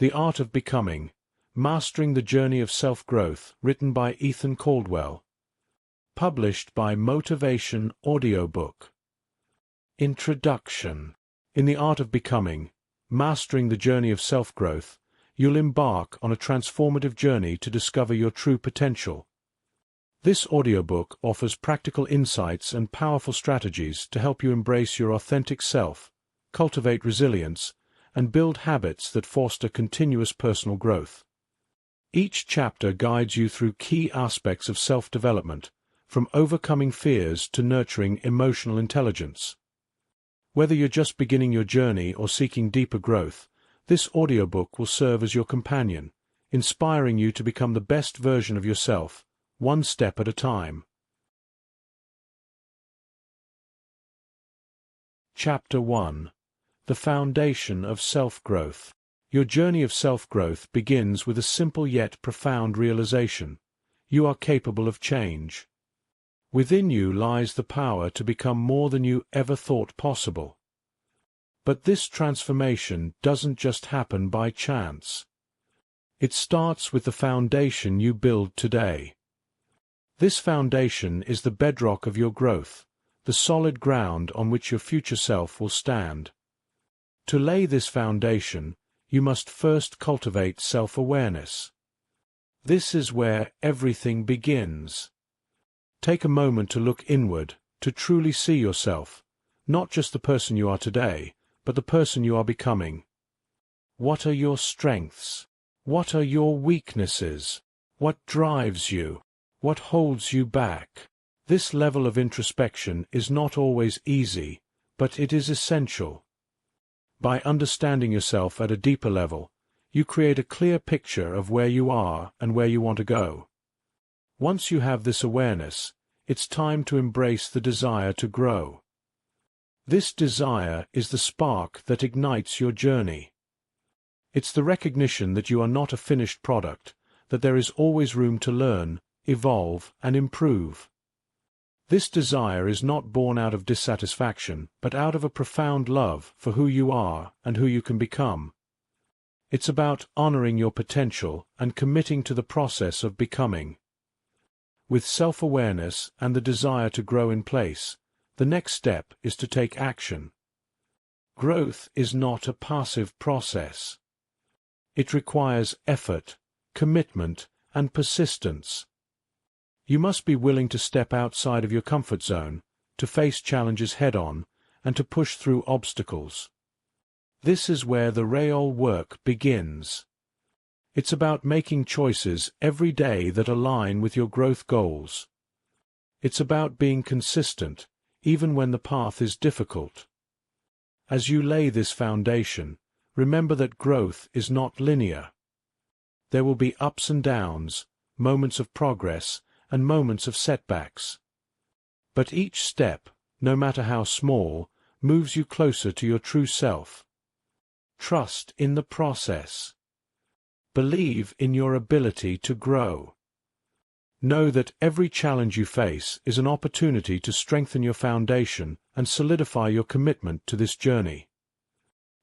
The Art of Becoming, Mastering the Journey of Self-Growth, written by Ethan Caldwell. Published by Motivation Audiobook. Introduction. In The Art of Becoming, Mastering the Journey of Self-Growth, you'll embark on a transformative journey to discover your true potential. This audiobook offers practical insights and powerful strategies to help you embrace your authentic self, cultivate resilience, and build habits that foster continuous personal growth. Each chapter guides you through key aspects of self-development, from overcoming fears to nurturing emotional intelligence. Whether you're just beginning your journey or seeking deeper growth, this audiobook will serve as your companion, inspiring you to become the best version of yourself, one step at a time. Chapter 1. The Foundation of Self-Growth. Your journey of self-growth begins with a simple yet profound realization. You are capable of change. Within you lies the power to become more than you ever thought possible. But this transformation doesn't just happen by chance. It starts with the foundation you build today. This foundation is the bedrock of your growth, the solid ground on which your future self will stand. To lay this foundation, you must first cultivate self-awareness. This is where everything begins. Take a moment to look inward, to truly see yourself, not just the person you are today, but the person you are becoming. What are your strengths? What are your weaknesses? What drives you? What holds you back? This level of introspection is not always easy, but it is essential. By understanding yourself at a deeper level, you create a clear picture of where you are and where you want to go. Once you have this awareness, it's time to embrace the desire to grow. This desire is the spark that ignites your journey. It's the recognition that you are not a finished product, that there is always room to learn, evolve, and improve. This desire is not born out of dissatisfaction, but out of a profound love for who you are and who you can become. It's about honoring your potential and committing to the process of becoming. With self-awareness and the desire to grow in place, the next step is to take action. Growth is not a passive process. It requires effort, commitment, and persistence. You must be willing to step outside of your comfort zone, to face challenges head-on, and to push through obstacles. This is where the real work begins. It's about making choices every day that align with your growth goals. It's about being consistent, even when the path is difficult. As you lay this foundation, remember that growth is not linear. There will be ups and downs, moments of progress, and moments of setbacks. But each step, no matter how small, moves you closer to your true self. Trust in the process. Believe in your ability to grow. Know that every challenge you face is an opportunity to strengthen your foundation and solidify your commitment to this journey.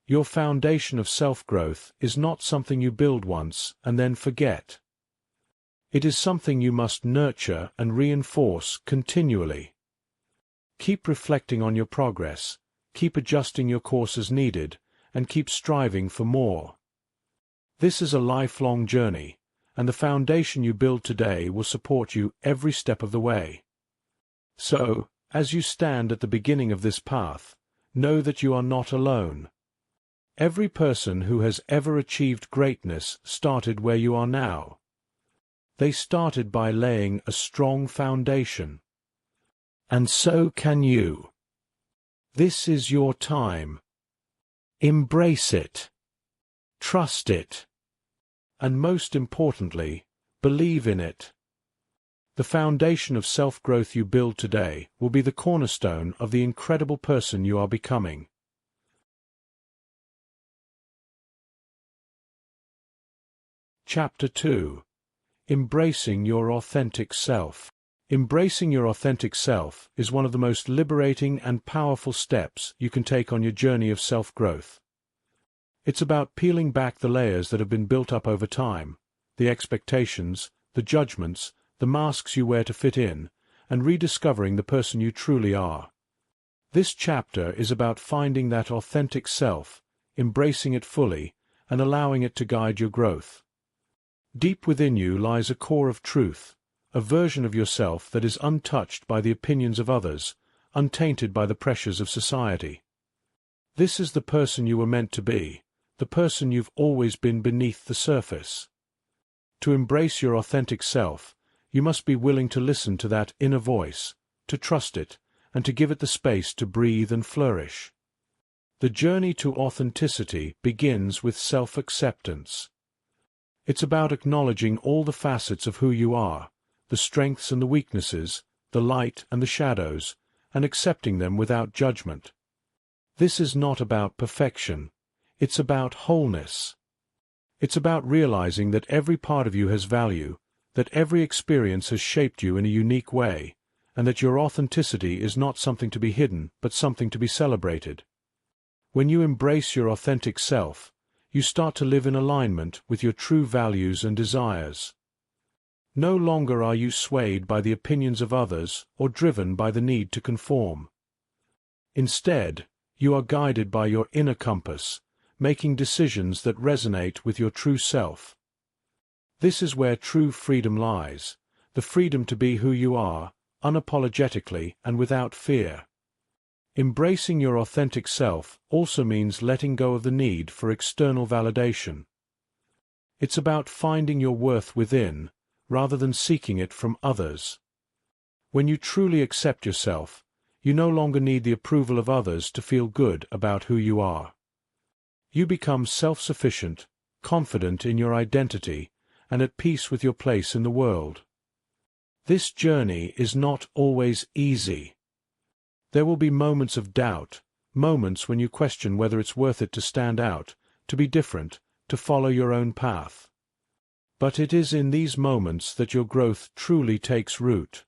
Your foundation of self-growth is not something you build once and then forget. It is something you must nurture and reinforce continually. Keep reflecting on your progress, keep adjusting your course as needed, and keep striving for more. This is a lifelong journey, and the foundation you build today will support you every step of the way. So, as you stand at the beginning of this path, know that you are not alone. Every person who has ever achieved greatness started where you are now. They started by laying a strong foundation. And so can you. This is your time. Embrace it. Trust it. And most importantly, believe in it. The foundation of self-growth you build today will be the cornerstone of the incredible person you are becoming. Chapter 2. Embracing your authentic self. Embracing your authentic self is one of the most liberating and powerful steps you can take on your journey of self-growth. It's about peeling back the layers that have been built up over time, the expectations, the judgments, the masks you wear to fit in, and rediscovering the person you truly are. This chapter is about finding that authentic self, embracing it fully, and allowing it to guide your growth. Deep within you lies a core of truth, a version of yourself that is untouched by the opinions of others, untainted by the pressures of society. This is the person you were meant to be, the person you've always been beneath the surface. To embrace your authentic self, you must be willing to listen to that inner voice, to trust it, and to give it the space to breathe and flourish. The journey to authenticity begins with self-acceptance. It's about acknowledging all the facets of who you are, the strengths and the weaknesses, the light and the shadows, and accepting them without judgment. This is not about perfection. It's about wholeness. It's about realizing that every part of you has value, that every experience has shaped you in a unique way, and that your authenticity is not something to be hidden, but something to be celebrated. When you embrace your authentic self, you start to live in alignment with your true values and desires. No longer are you swayed by the opinions of others or driven by the need to conform. Instead, you are guided by your inner compass, making decisions that resonate with your true self. This is where true freedom lies, the freedom to be who you are, unapologetically and without fear. Embracing your authentic self also means letting go of the need for external validation. It's about finding your worth within, rather than seeking it from others. When you truly accept yourself, you no longer need the approval of others to feel good about who you are. You become self-sufficient, confident in your identity, and at peace with your place in the world. This journey is not always easy. There will be moments of doubt, moments when you question whether it's worth it to stand out, to be different, to follow your own path. But it is in these moments that your growth truly takes root.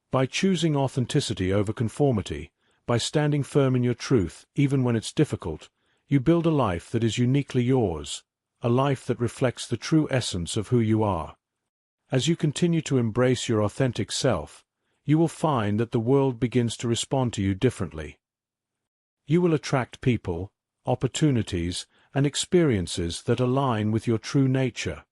By choosing authenticity over conformity, by standing firm in your truth even when it's difficult, you build a life that is uniquely yours, a life that reflects the true essence of who you are. As you continue to embrace your authentic self, you will find that the world begins to respond to you differently. You will attract people, opportunities, and experiences that align with your true nature.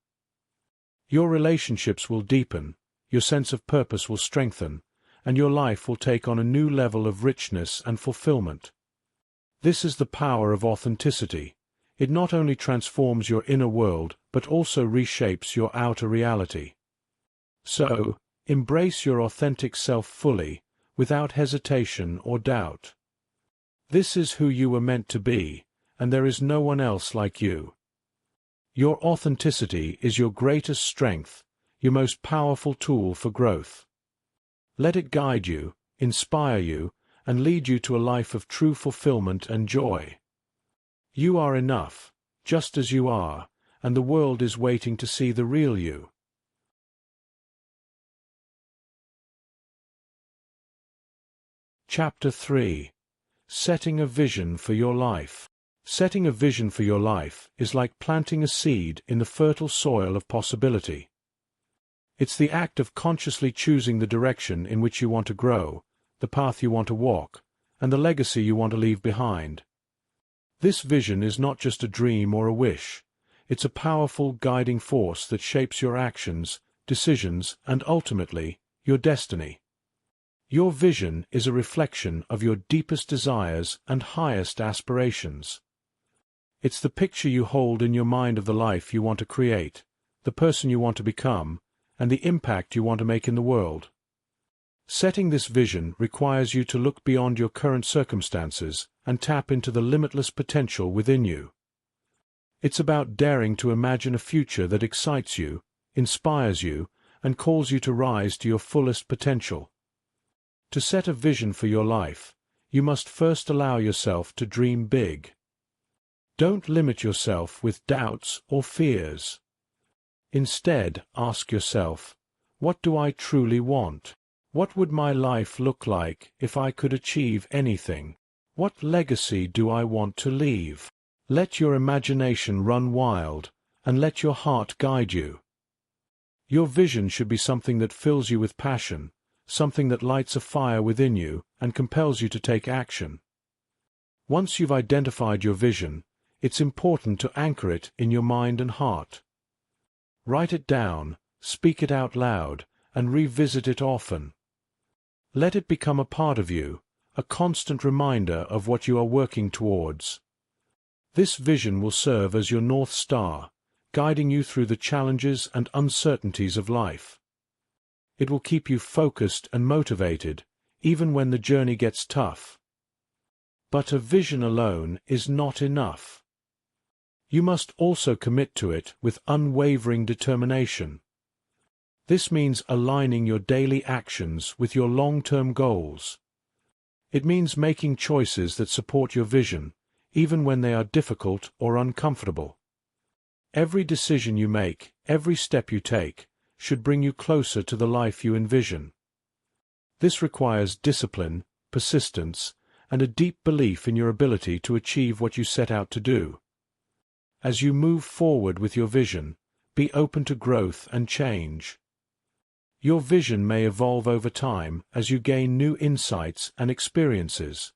Your relationships will deepen, your sense of purpose will strengthen, and your life will take on a new level of richness and fulfillment. This is the power of authenticity. It not only transforms your inner world, but also reshapes your outer reality. So, embrace your authentic self fully, without hesitation or doubt. This is who you were meant to be, and there is no one else like you. Your authenticity is your greatest strength, your most powerful tool for growth. Let it guide you, inspire you, and lead you to a life of true fulfillment and joy. You are enough, just as you are, and the world is waiting to see the real you. Chapter 3. Setting a Vision for Your Life. Setting a vision for your life is like planting a seed in the fertile soil of possibility. It's the act of consciously choosing the direction in which you want to grow, the path you want to walk, and the legacy you want to leave behind. This vision is not just a dream or a wish. It's a powerful guiding force that shapes your actions, decisions, and ultimately, your destiny. Your vision is a reflection of your deepest desires and highest aspirations. It's the picture you hold in your mind of the life you want to create, the person you want to become, and the impact you want to make in the world. Setting this vision requires you to look beyond your current circumstances and tap into the limitless potential within you. It's about daring to imagine a future that excites you, inspires you, and calls you to rise to your fullest potential. To set a vision for your life, you must first allow yourself to dream big. Don't limit yourself with doubts or fears. Instead, ask yourself, what do I truly want? What would my life look like if I could achieve anything? What legacy do I want to leave? Let your imagination run wild, and let your heart guide you. Your vision should be something that fills you with passion, something that lights a fire within you and compels you to take action. Once you've identified your vision, it's important to anchor it in your mind and heart. Write it down, speak it out loud, and revisit it often. Let it become a part of you, a constant reminder of what you are working towards. This vision will serve as your North Star, guiding you through the challenges and uncertainties of life. It will keep you focused and motivated, even when the journey gets tough. But a vision alone is not enough. You must also commit to it with unwavering determination. This means aligning your daily actions with your long-term goals. It means making choices that support your vision, even when they are difficult or uncomfortable. Every decision you make, every step you take, should bring you closer to the life you envision. This requires discipline, persistence, and a deep belief in your ability to achieve what you set out to do. As you move forward with your vision, be open to growth and change. Your vision may evolve over time as you gain new insights and experiences.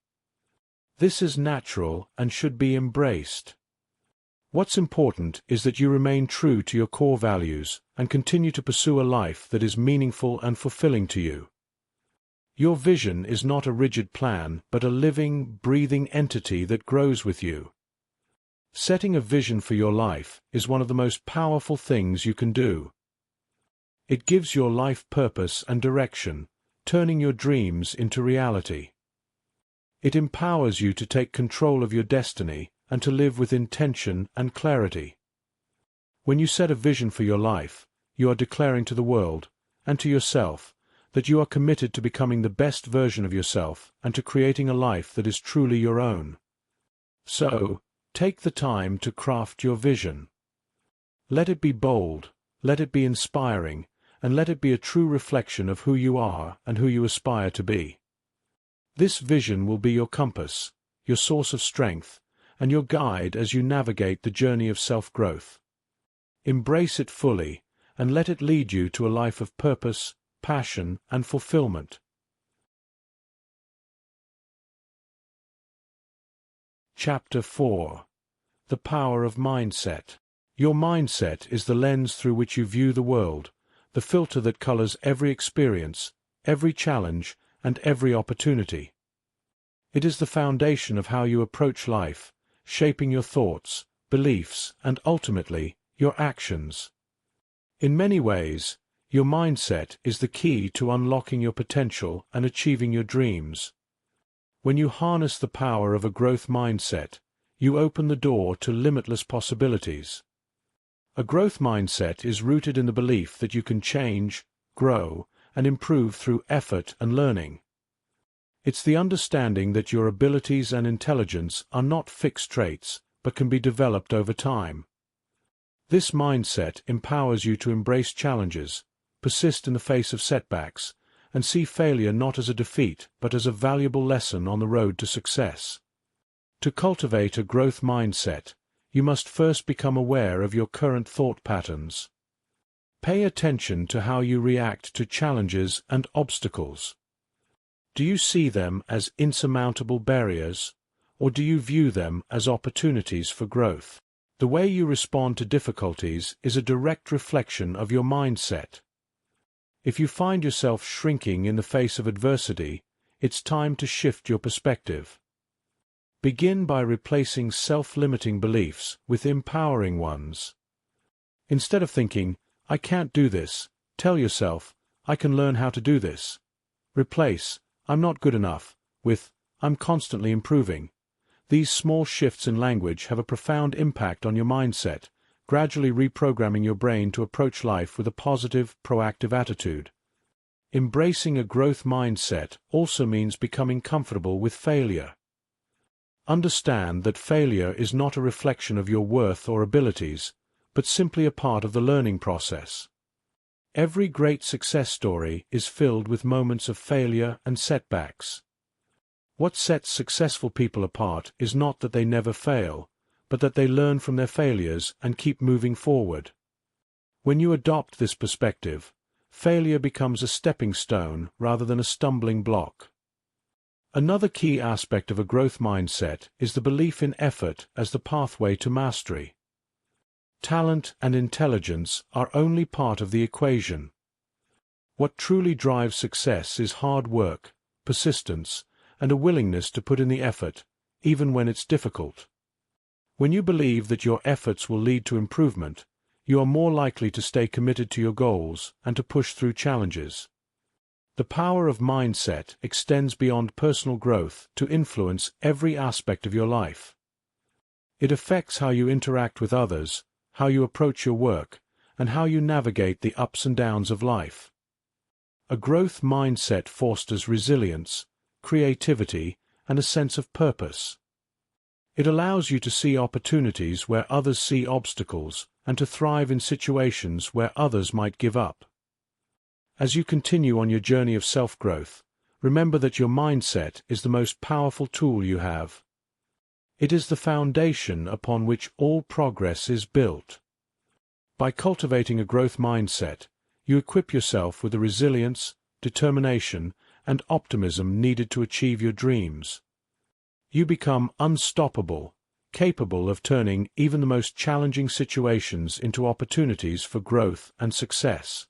This is natural and should be embraced. What's important is that you remain true to your core values and continue to pursue a life that is meaningful and fulfilling to you. Your vision is not a rigid plan, but a living, breathing entity that grows with you. Setting a vision for your life is one of the most powerful things you can do. It gives your life purpose and direction, turning your dreams into reality. It empowers you to take control of your destiny and to live with intention and clarity. When you set a vision for your life, you are declaring to the world, and to yourself, that you are committed to becoming the best version of yourself and to creating a life that is truly your own. So, take the time to craft your vision. Let it be bold, let it be inspiring, and let it be a true reflection of who you are and who you aspire to be. This vision will be your compass, your source of strength, and your guide as you navigate the journey of self-growth. Embrace it fully, and let it lead you to a life of purpose, passion, and fulfillment. Chapter 4. The Power of Mindset. Your mindset is the lens through which you view the world, the filter that colors every experience, every challenge, and every opportunity. It is the foundation of how you approach life, shaping your thoughts, beliefs, and ultimately, your actions. In many ways, your mindset is the key to unlocking your potential and achieving your dreams. When you harness the power of a growth mindset, you open the door to limitless possibilities. A growth mindset is rooted in the belief that you can change, grow, and improve through effort and learning. It's the understanding that your abilities and intelligence are not fixed traits, but can be developed over time. This mindset empowers you to embrace challenges, persist in the face of setbacks, and see failure not as a defeat but as a valuable lesson on the road to success. To cultivate a growth mindset, you must first become aware of your current thought patterns. Pay attention to how you react to challenges and obstacles. Do you see them as insurmountable barriers, or do you view them as opportunities for growth? The way you respond to difficulties is a direct reflection of your mindset. If you find yourself shrinking in the face of adversity, it's time to shift your perspective. Begin by replacing self-limiting beliefs with empowering ones. Instead of thinking, "I can't do this," tell yourself, "I can learn how to do this." Replace, "I'm not good enough," with, "I'm constantly improving." These small shifts in language have a profound impact on your mindset, gradually reprogramming your brain to approach life with a positive, proactive attitude. Embracing a growth mindset also means becoming comfortable with failure. Understand that failure is not a reflection of your worth or abilities, but simply a part of the learning process. Every great success story is filled with moments of failure and setbacks. What sets successful people apart is not that they never fail, but that they learn from their failures and keep moving forward. When you adopt this perspective, failure becomes a stepping stone rather than a stumbling block. Another key aspect of a growth mindset is the belief in effort as the pathway to mastery. Talent and intelligence are only part of the equation. What truly drives success is hard work, persistence, and a willingness to put in the effort, even when it's difficult. When you believe that your efforts will lead to improvement, you are more likely to stay committed to your goals and to push through challenges. The power of mindset extends beyond personal growth to influence every aspect of your life. It affects how you interact with others, how you approach your work, and how you navigate the ups and downs of life. A growth mindset fosters resilience, creativity, and a sense of purpose. It allows you to see opportunities where others see obstacles and to thrive in situations where others might give up. As you continue on your journey of self-growth, remember that your mindset is the most powerful tool you have. It is the foundation upon which all progress is built. By cultivating a growth mindset, you equip yourself with the resilience, determination, and optimism needed to achieve your dreams. You become unstoppable, capable of turning even the most challenging situations into opportunities for growth and success.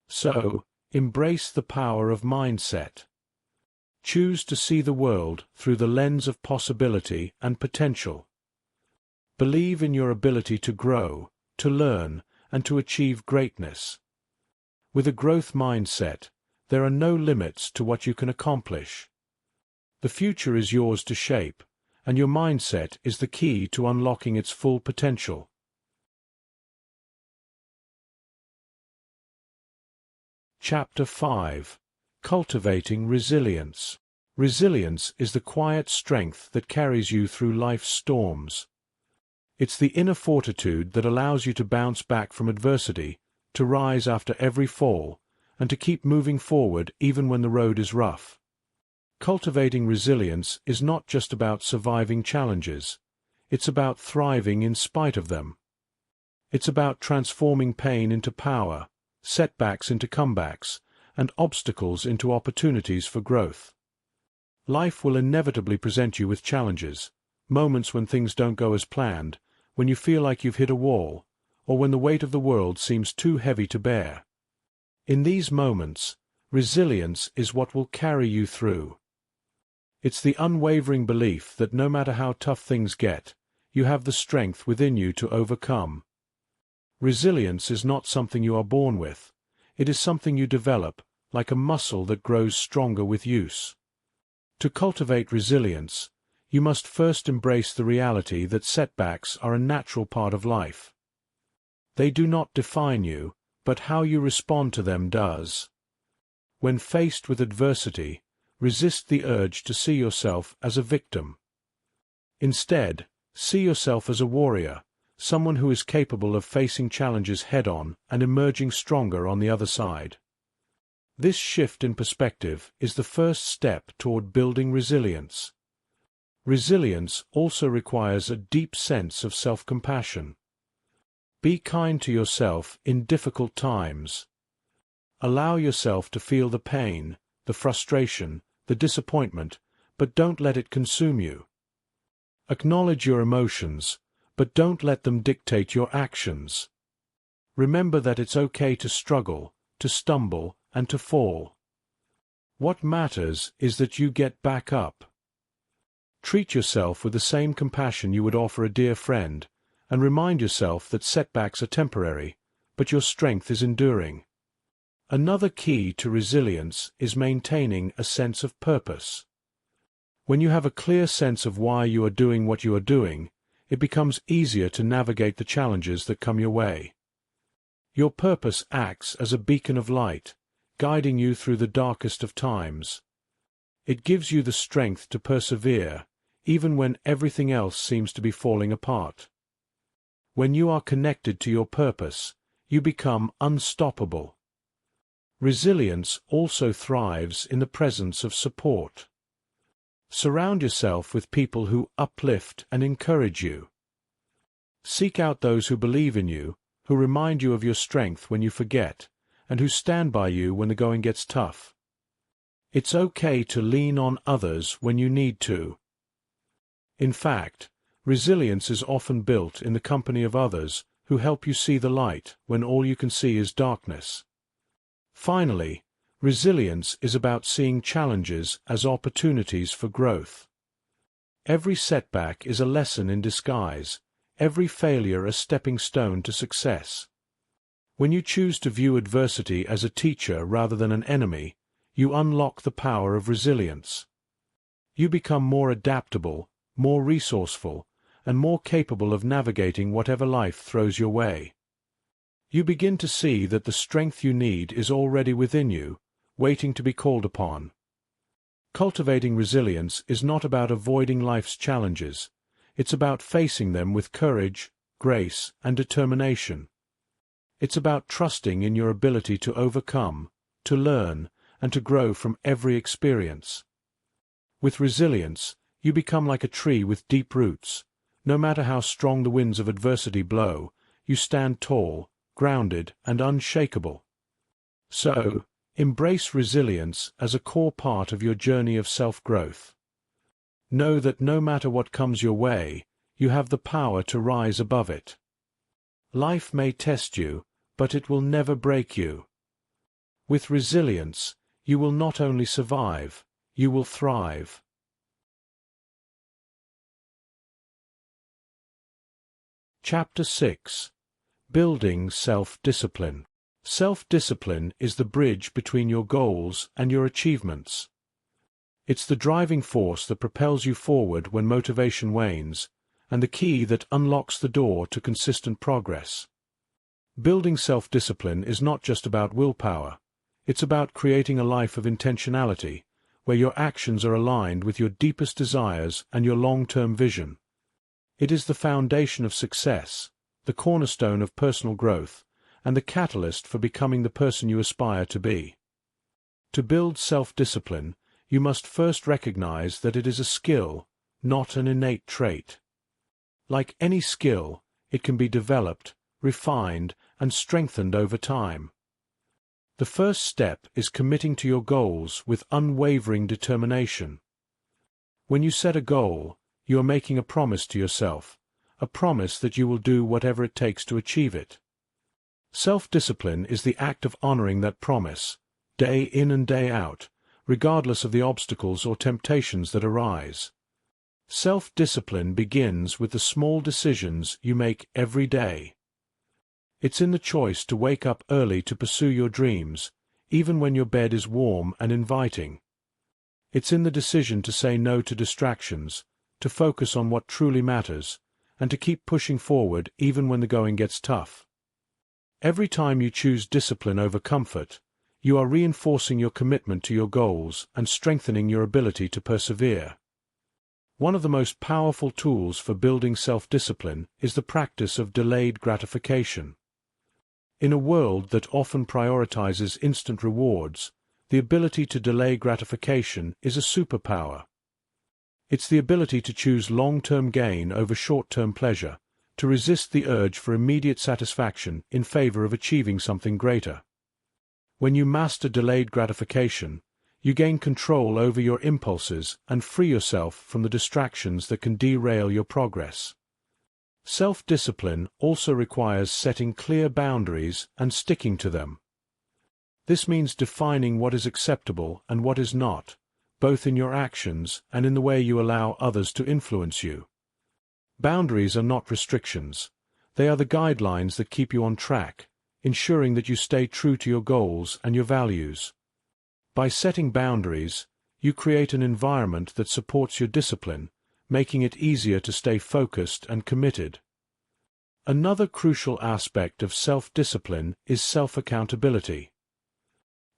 So, embrace the power of mindset. Choose to see the world through the lens of possibility and potential. Believe in your ability to grow, to learn, and to achieve greatness. With a growth mindset, there are no limits to what you can accomplish. The future is yours to shape, and your mindset is the key to unlocking its full potential. Chapter 5. Cultivating Resilience. Resilience is the quiet strength that carries you through life's storms. It's the inner fortitude that allows you to bounce back from adversity, to rise after every fall, and to keep moving forward even when the road is rough. Cultivating resilience is not just about surviving challenges. It's about thriving in spite of them. It's about transforming pain into power, setbacks into comebacks, and obstacles into opportunities for growth. Life will inevitably present you with challenges, moments when things don't go as planned, when you feel like you've hit a wall, or when the weight of the world seems too heavy to bear. In these moments, resilience is what will carry you through. It's the unwavering belief that no matter how tough things get, you have the strength within you to overcome. Resilience is not something you are born with. It is something you develop, like a muscle that grows stronger with use. To cultivate resilience, you must first embrace the reality that setbacks are a natural part of life. They do not define you, but how you respond to them does. When faced with adversity, resist the urge to see yourself as a victim. Instead, see yourself as a warrior, someone who is capable of facing challenges head-on and emerging stronger on the other side. This shift in perspective is the first step toward building resilience. Resilience also requires a deep sense of self-compassion. Be kind to yourself in difficult times. Allow yourself to feel the pain, the frustration, the disappointment, but don't let it consume you. Acknowledge your emotions, but don't let them dictate your actions. Remember that it's okay to struggle, to stumble, and to fall. What matters is that you get back up. Treat yourself with the same compassion you would offer a dear friend, and remind yourself that setbacks are temporary, but your strength is enduring. Another key to resilience is maintaining a sense of purpose. When you have a clear sense of why you are doing what you are doing, it becomes easier to navigate the challenges that come your way. Your purpose acts as a beacon of light, guiding you through the darkest of times. It gives you the strength to persevere, even when everything else seems to be falling apart. When you are connected to your purpose, you become unstoppable. Resilience also thrives in the presence of support. Surround yourself with people who uplift and encourage you. Seek out those who believe in you, who remind you of your strength when you forget, and who stand by you when the going gets tough. It's okay to lean on others when you need to. In fact, resilience is often built in the company of others who help you see the light when all you can see is darkness. Finally, resilience is about seeing challenges as opportunities for growth. Every setback is a lesson in disguise, every failure a stepping stone to success. When you choose to view adversity as a teacher rather than an enemy, you unlock the power of resilience. You become more adaptable, more resourceful, and more capable of navigating whatever life throws your way. You begin to see that the strength you need is already within you, waiting to be called upon. Cultivating resilience is not about avoiding life's challenges. It's about facing them with courage, grace, and determination. It's about trusting in your ability to overcome, to learn, and to grow from every experience. With resilience, you become like a tree with deep roots. No matter how strong the winds of adversity blow, you stand tall, grounded, and unshakable. So, embrace resilience as a core part of your journey of self-growth. Know that no matter what comes your way, you have the power to rise above it. Life may test you, but it will never break you. With resilience, you will not only survive, you will thrive. Chapter 6. Building Self-Discipline. Self-discipline is the bridge between your goals and your achievements. It's the driving force that propels you forward when motivation wanes, and the key that unlocks the door to consistent progress. Building self-discipline is not just about willpower. It's about creating a life of intentionality, where your actions are aligned with your deepest desires and your long-term vision. It is the foundation of success, the cornerstone of personal growth, and the catalyst for becoming the person you aspire to be. To build self-discipline, you must first recognize that it is a skill, not an innate trait. Like any skill, it can be developed, refined, and strengthened over time. The first step is committing to your goals with unwavering determination. When you set a goal, you are making a promise to yourself, a promise that you will do whatever it takes to achieve it. Self-discipline is the act of honoring that promise, day in and day out, regardless of the obstacles or temptations that arise. Self-discipline begins with the small decisions you make every day. It's in the choice to wake up early to pursue your dreams, even when your bed is warm and inviting. It's in the decision to say no to distractions, to focus on what truly matters, and to keep pushing forward even when the going gets tough. Every time you choose discipline over comfort, you are reinforcing your commitment to your goals and strengthening your ability to persevere. One of the most powerful tools for building self-discipline is the practice of delayed gratification. In a world that often prioritizes instant rewards, the ability to delay gratification is a superpower. It's the ability to choose long-term gain over short-term pleasure, to resist the urge for immediate satisfaction in favor of achieving something greater. When you master delayed gratification, you gain control over your impulses and free yourself from the distractions that can derail your progress. Self-discipline also requires setting clear boundaries and sticking to them. This means defining what is acceptable and what is not, both in your actions and in the way you allow others to influence you. Boundaries are not restrictions. They are the guidelines that keep you on track, ensuring that you stay true to your goals and your values. By setting boundaries, you create an environment that supports your discipline, making it easier to stay focused and committed. Another crucial aspect of self-discipline is self-accountability.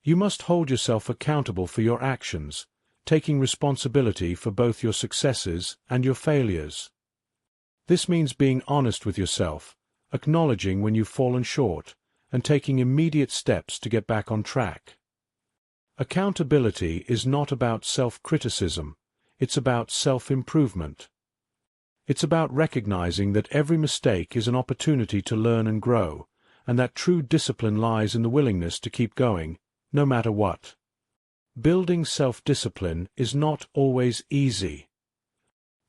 You must hold yourself accountable for your actions, taking responsibility for both your successes and your failures. This means being honest with yourself, acknowledging when you've fallen short, and taking immediate steps to get back on track. Accountability is not about self-criticism, it's about self-improvement. It's about recognizing that every mistake is an opportunity to learn and grow, and that true discipline lies in the willingness to keep going, no matter what. Building self-discipline is not always easy.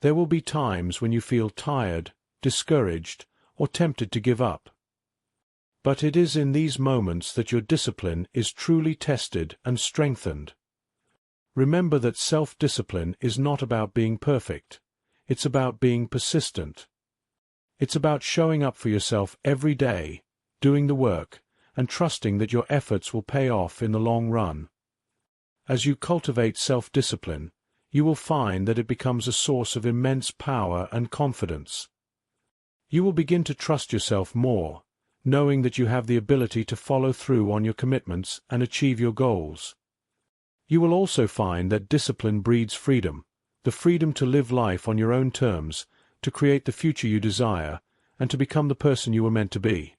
There will be times when you feel tired, discouraged, or tempted to give up. But it is in these moments that your discipline is truly tested and strengthened. Remember that self-discipline is not about being perfect. It's about being persistent. It's about showing up for yourself every day, doing the work, and trusting that your efforts will pay off in the long run. As you cultivate self-discipline, you will find that it becomes a source of immense power and confidence. You will begin to trust yourself more, knowing that you have the ability to follow through on your commitments and achieve your goals. You will also find that discipline breeds freedom, the freedom to live life on your own terms, to create the future you desire, and to become the person you were meant to be.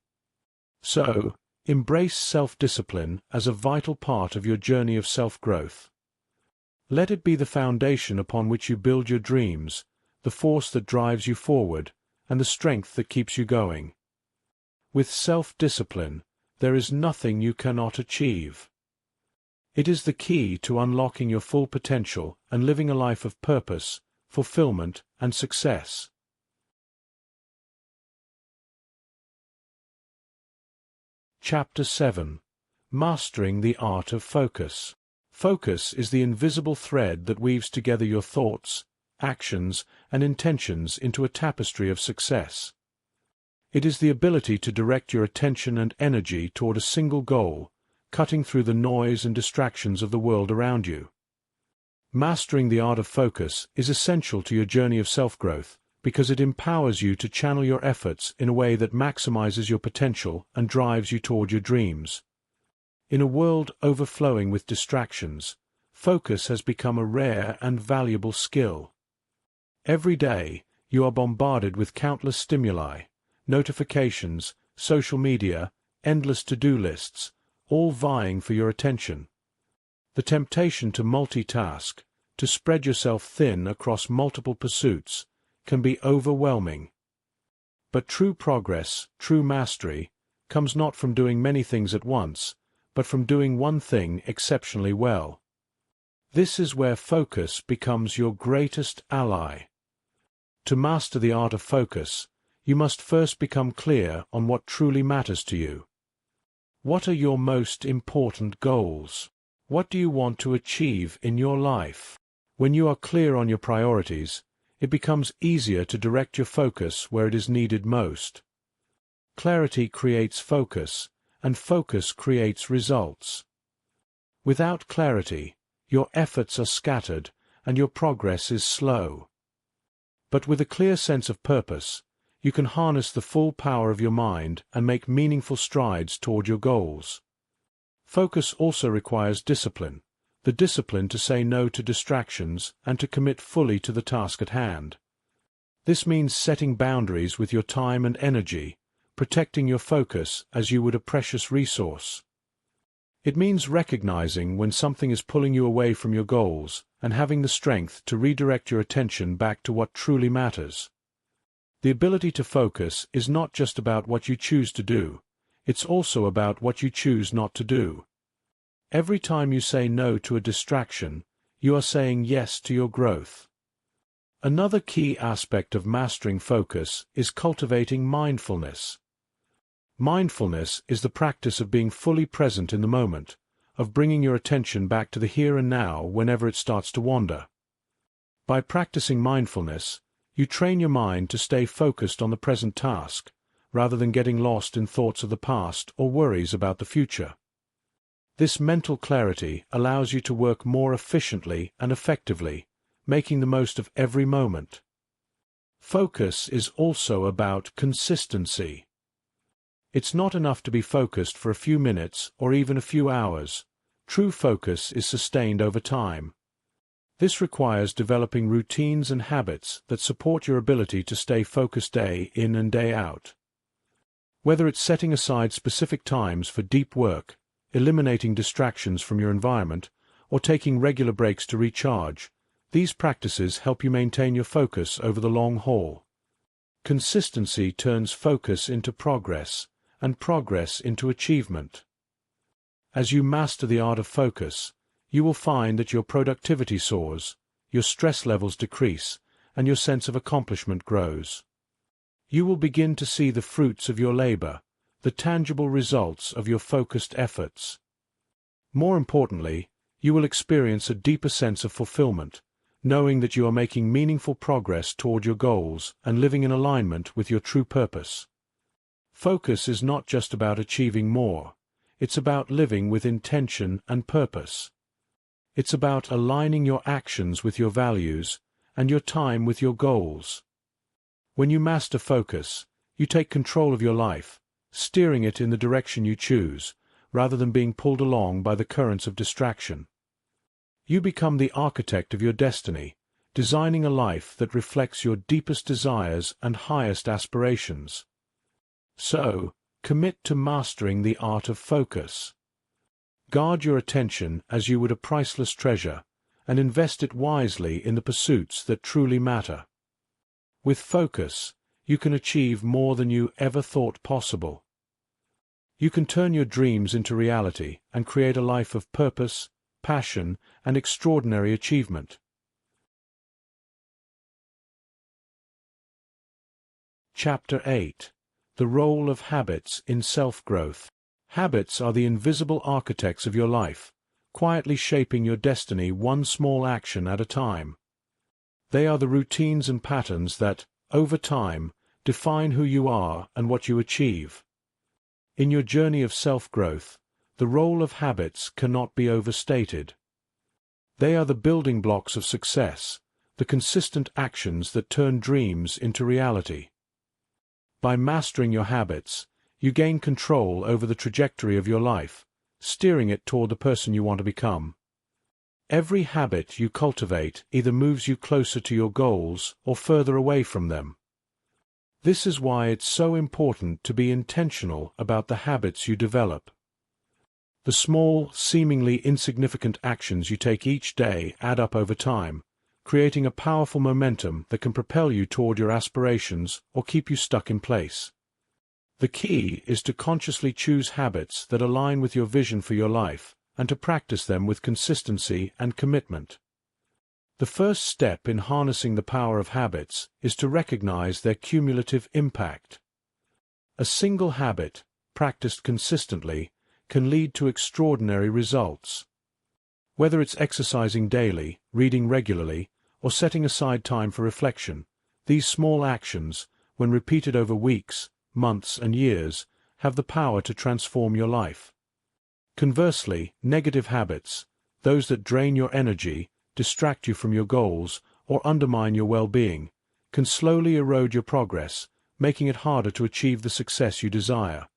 So, embrace self-discipline as a vital part of your journey of self-growth. Let it be the foundation upon which you build your dreams, the force that drives you forward, and the strength that keeps you going. With self-discipline, there is nothing you cannot achieve. It is the key to unlocking your full potential and living a life of purpose, fulfillment, and success. Chapter 7. Mastering the Art of Focus. Focus is the invisible thread that weaves together your thoughts, actions, and intentions into a tapestry of success. It is the ability to direct your attention and energy toward a single goal, cutting through the noise and distractions of the world around you. Mastering the art of focus is essential to your journey of self-growth because it empowers you to channel your efforts in a way that maximizes your potential and drives you toward your dreams. In a world overflowing with distractions, focus has become a rare and valuable skill. Every day, you are bombarded with countless stimuli, notifications, social media, endless to-do lists, all vying for your attention. The temptation to multitask, to spread yourself thin across multiple pursuits, can be overwhelming. But true progress, true mastery, comes not from doing many things at once, but from doing one thing exceptionally well. This is where focus becomes your greatest ally. To master the art of focus, you must first become clear on what truly matters to you. What are your most important goals? What do you want to achieve in your life? When you are clear on your priorities, it becomes easier to direct your focus where it is needed most. Clarity creates focus, and focus creates results. Without clarity, your efforts are scattered, and your progress is slow. But with a clear sense of purpose, you can harness the full power of your mind and make meaningful strides toward your goals. Focus also requires discipline, the discipline to say no to distractions and to commit fully to the task at hand. This means setting boundaries with your time and energy, protecting your focus as you would a precious resource. It means recognizing when something is pulling you away from your goals and having the strength to redirect your attention back to what truly matters. The ability to focus is not just about what you choose to do, it's also about what you choose not to do. Every time you say no to a distraction, you are saying yes to your growth. Another key aspect of mastering focus is cultivating mindfulness. Mindfulness is the practice of being fully present in the moment, of bringing your attention back to the here and now whenever it starts to wander. By practicing mindfulness, you train your mind to stay focused on the present task, rather than getting lost in thoughts of the past or worries about the future. This mental clarity allows you to work more efficiently and effectively, making the most of every moment. Focus is also about consistency. It's not enough to be focused for a few minutes or even a few hours. True focus is sustained over time. This requires developing routines and habits that support your ability to stay focused day in and day out. Whether it's setting aside specific times for deep work, eliminating distractions from your environment, or taking regular breaks to recharge, these practices help you maintain your focus over the long haul. Consistency turns focus into progress, and progress into achievement. As you master the art of focus, you will find that your productivity soars, your stress levels decrease, and your sense of accomplishment grows. You will begin to see the fruits of your labor, the tangible results of your focused efforts. More importantly, you will experience a deeper sense of fulfillment, knowing that you are making meaningful progress toward your goals and living in alignment with your true purpose. Focus is not just about achieving more, it's about living with intention and purpose. It's about aligning your actions with your values and your time with your goals. When you master focus, you take control of your life, steering it in the direction you choose, rather than being pulled along by the currents of distraction. You become the architect of your destiny, designing a life that reflects your deepest desires and highest aspirations. So, commit to mastering the art of focus. Guard your attention as you would a priceless treasure, and invest it wisely in the pursuits that truly matter. With focus, you can achieve more than you ever thought possible. You can turn your dreams into reality and create a life of purpose, passion, and extraordinary achievement. Chapter 8. The Role of Habits in Self-Growth. Habits are the invisible architects of your life, quietly shaping your destiny one small action at a time. They are the routines and patterns that, over time, define who you are and what you achieve. In your journey of self-growth, the role of habits cannot be overstated. They are the building blocks of success, the consistent actions that turn dreams into reality. By mastering your habits, you gain control over the trajectory of your life, steering it toward the person you want to become. Every habit you cultivate either moves you closer to your goals or further away from them. This is why it's so important to be intentional about the habits you develop. The small, seemingly insignificant actions you take each day add up over time, creating a powerful momentum that can propel you toward your aspirations or keep you stuck in place. The key is to consciously choose habits that align with your vision for your life, and to practice them with consistency and commitment. The first step in harnessing the power of habits is to recognize their cumulative impact. A single habit, practiced consistently, can lead to extraordinary results. Whether it's exercising daily, reading regularly, or setting aside time for reflection, these small actions, when repeated over weeks, months, and years, have the power to transform your life. Conversely, negative habits, those that drain your energy, distract you from your goals, or undermine your well-being, can slowly erode your progress, making it harder to achieve the success you desire.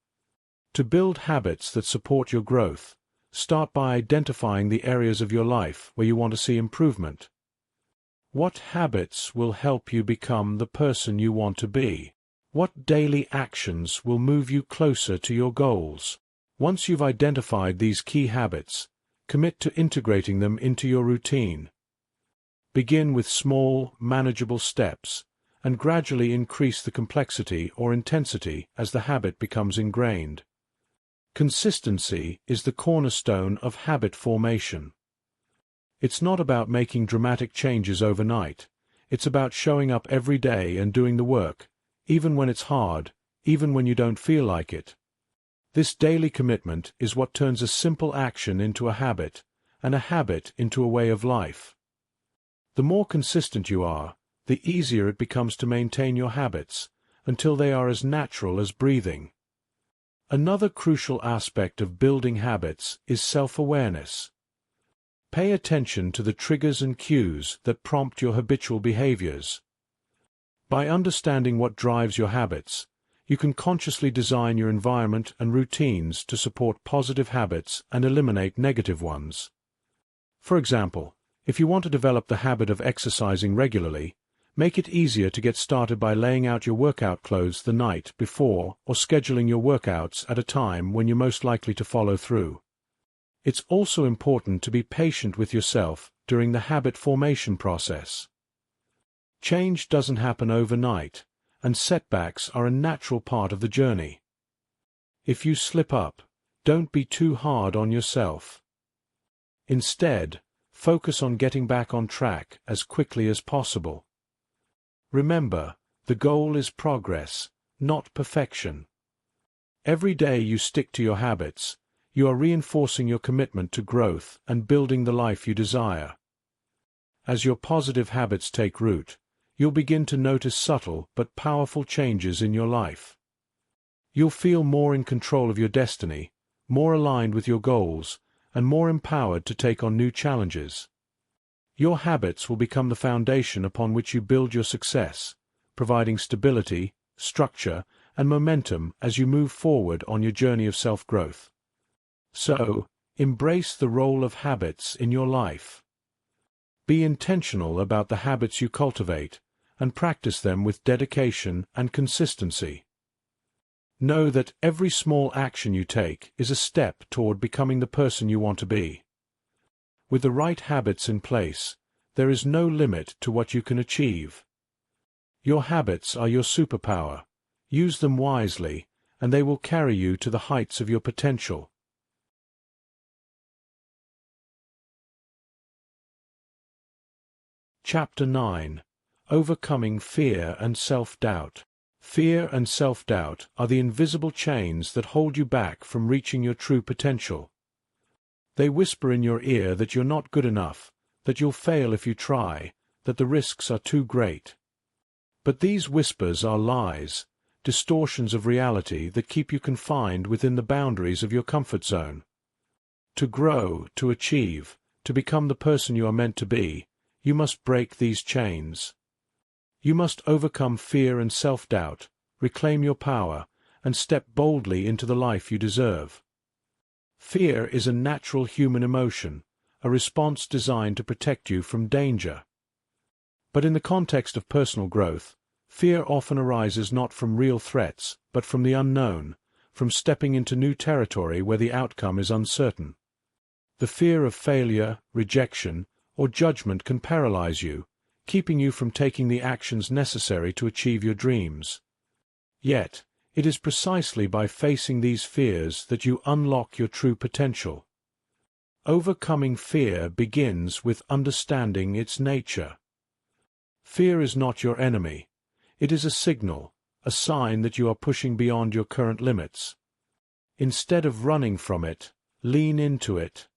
To build habits that support your growth, start by identifying the areas of your life where you want to see improvement. What habits will help you become the person you want to be? What daily actions will move you closer to your goals? Once you've identified these key habits, commit to integrating them into your routine. Begin with small, manageable steps, and gradually increase the complexity or intensity as the habit becomes ingrained. Consistency is the cornerstone of habit formation. It's not about making dramatic changes overnight. It's about showing up every day and doing the work, even when it's hard, even when you don't feel like it. This daily commitment is what turns a simple action into a habit, and a habit into a way of life. The more consistent you are, the easier it becomes to maintain your habits, until they are as natural as breathing. Another crucial aspect of building habits is self-awareness. Pay attention to the triggers and cues that prompt your habitual behaviors. By understanding what drives your habits, you can consciously design your environment and routines to support positive habits and eliminate negative ones. For example, if you want to develop the habit of exercising regularly, make it easier to get started by laying out your workout clothes the night before or scheduling your workouts at a time when you're most likely to follow through. It's also important to be patient with yourself during the habit formation process. Change doesn't happen overnight, and setbacks are a natural part of the journey. If you slip up, don't be too hard on yourself. Instead, focus on getting back on track as quickly as possible. Remember, the goal is progress, not perfection. Every day you stick to your habits, you are reinforcing your commitment to growth and building the life you desire. As your positive habits take root, you'll begin to notice subtle but powerful changes in your life. You'll feel more in control of your destiny, more aligned with your goals, and more empowered to take on new challenges. Your habits will become the foundation upon which you build your success, providing stability, structure, and momentum as you move forward on your journey of self-growth. So, embrace the role of habits in your life. Be intentional about the habits you cultivate, and practice them with dedication and consistency. Know that every small action you take is a step toward becoming the person you want to be. With the right habits in place, there is no limit to what you can achieve. Your habits are your superpower. Use them wisely, and they will carry you to the heights of your potential. Chapter 9. Overcoming Fear and Self-Doubt. Fear and self-doubt are the invisible chains that hold you back from reaching your true potential. They whisper in your ear that you're not good enough, that you'll fail if you try, that the risks are too great. But these whispers are lies, distortions of reality that keep you confined within the boundaries of your comfort zone. To grow, to achieve, to become the person you are meant to be, you must break these chains. You must overcome fear and self-doubt, reclaim your power, and step boldly into the life you deserve. Fear is a natural human emotion, a response designed to protect you from danger. But in the context of personal growth, fear often arises not from real threats, but from the unknown, from stepping into new territory where the outcome is uncertain. The fear of failure, rejection, or judgment can paralyze you, keeping you from taking the actions necessary to achieve your dreams. Yet, it is precisely by facing these fears that you unlock your true potential. Overcoming fear begins with understanding its nature. Fear is not your enemy. It is a signal, a sign that you are pushing beyond your current limits. Instead of running from it, lean into it.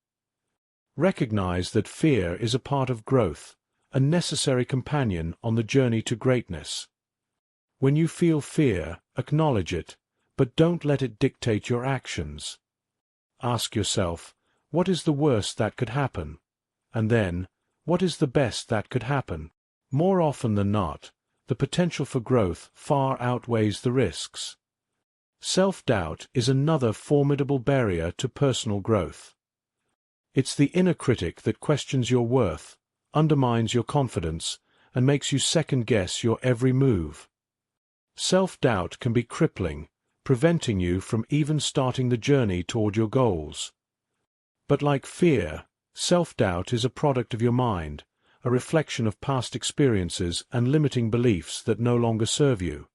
Recognize that fear is a part of growth, a necessary companion on the journey to greatness. When you feel fear, acknowledge it, but don't let it dictate your actions. Ask yourself, what is the worst that could happen? And then, what is the best that could happen? More often than not, the potential for growth far outweighs the risks. Self-doubt is another formidable barrier to personal growth. It's the inner critic that questions your worth, undermines your confidence, and makes you second-guess your every move. Self-doubt can be crippling, preventing you from even starting the journey toward your goals. But like fear, self-doubt is a product of your mind, a reflection of past experiences and limiting beliefs that no longer serve you.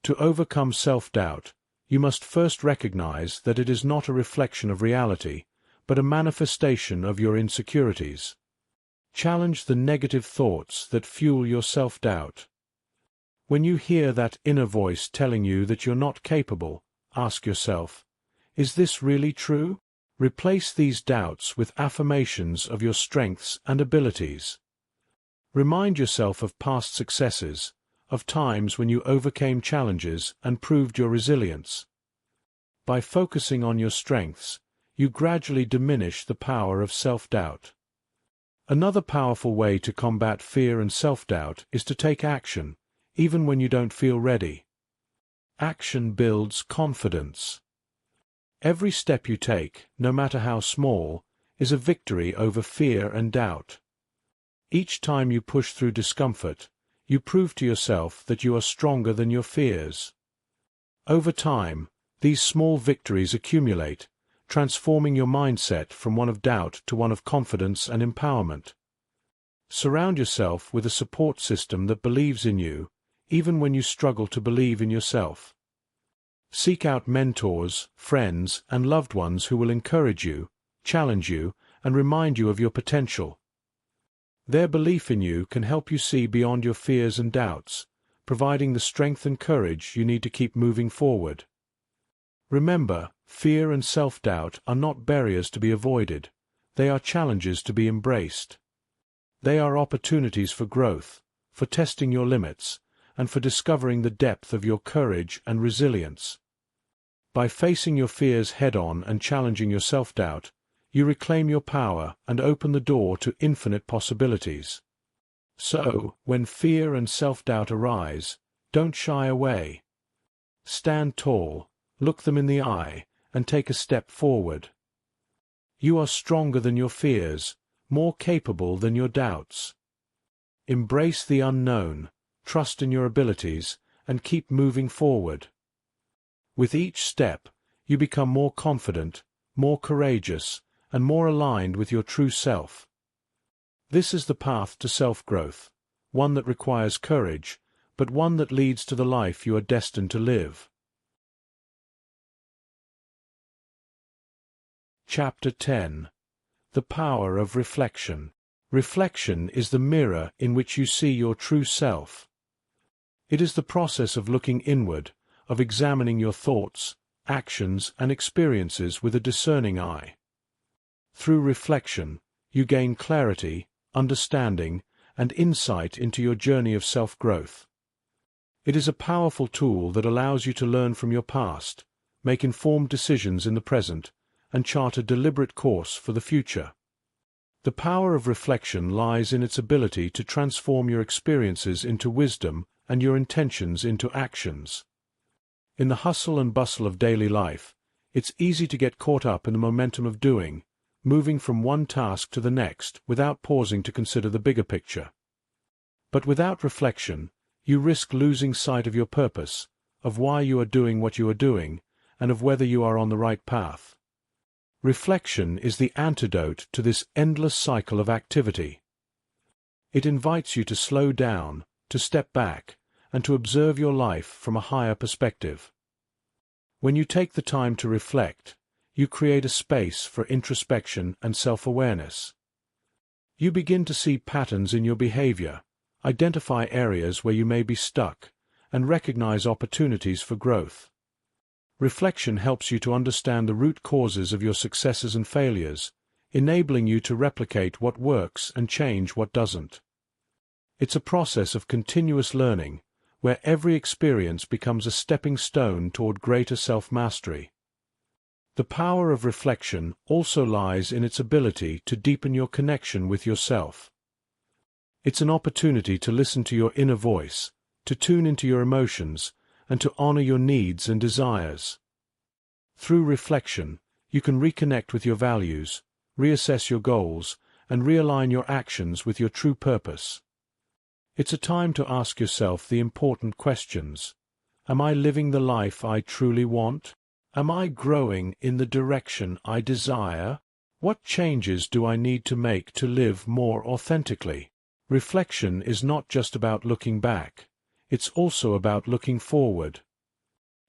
To overcome self-doubt, you must first recognize that it is not a reflection of reality, but a manifestation of your insecurities. Challenge the negative thoughts that fuel your self-doubt. When you hear that inner voice telling you that you're not capable, ask yourself, is this really true? Replace these doubts with affirmations of your strengths and abilities. Remind yourself of past successes, of times when you overcame challenges and proved your resilience. By focusing on your strengths, you gradually diminish the power of self-doubt. Another powerful way to combat fear and self-doubt is to take action, even when you don't feel ready. Action builds confidence. Every step you take, no matter how small, is a victory over fear and doubt. Each time you push through discomfort, you prove to yourself that you are stronger than your fears. Over time, these small victories accumulate, transforming your mindset from one of doubt to one of confidence and empowerment. Surround yourself with a support system that believes in you, even when you struggle to believe in yourself. Seek out mentors, friends, and loved ones who will encourage you, challenge you, and remind you of your potential. Their belief in you can help you see beyond your fears and doubts, providing the strength and courage you need to keep moving forward. Remember, fear and self-doubt are not barriers to be avoided. They are challenges to be embraced. They are opportunities for growth, for testing your limits, and for discovering the depth of your courage and resilience. By facing your fears head-on and challenging your self-doubt, you reclaim your power and open the door to infinite possibilities. So, when fear and self-doubt arise, don't shy away. Stand tall, look them in the eye, and take a step forward. You are stronger than your fears, more capable than your doubts. Embrace the unknown, trust in your abilities, and keep moving forward. With each step, you become more confident, more courageous, and more aligned with your true self. This is the path to self-growth, one that requires courage, but one that leads to the life you are destined to live. Chapter 10. The Power of Reflection. Reflection is the mirror in which you see your true self. It is the process of looking inward, of examining your thoughts, actions, and experiences with a discerning eye. Through reflection, you gain clarity, understanding, and insight into your journey of self-growth. It is a powerful tool that allows you to learn from your past, make informed decisions in the present, and chart a deliberate course for the future. The power of reflection lies in its ability to transform your experiences into wisdom and your intentions into actions. In the hustle and bustle of daily life, it's easy to get caught up in the momentum of doing, moving from one task to the next without pausing to consider the bigger picture. But without reflection, you risk losing sight of your purpose, of why you are doing what you are doing, and of whether you are on the right path. Reflection is the antidote to this endless cycle of activity. It invites you to slow down, to step back, and to observe your life from a higher perspective. When you take the time to reflect, you create a space for introspection and self-awareness. You begin to see patterns in your behavior, identify areas where you may be stuck, and recognize opportunities for growth. Reflection helps you to understand the root causes of your successes and failures, enabling you to replicate what works and change what doesn't. It's a process of continuous learning, where every experience becomes a stepping stone toward greater self-mastery. The power of reflection also lies in its ability to deepen your connection with yourself. It's an opportunity to listen to your inner voice, to tune into your emotions, and to honor your needs and desires. Through reflection, you can reconnect with your values, reassess your goals, and realign your actions with your true purpose. It's a time to ask yourself the important questions. Am I living the life I truly want? Am I growing in the direction I desire? What changes do I need to make to live more authentically? Reflection is not just about looking back. It's also about looking forward.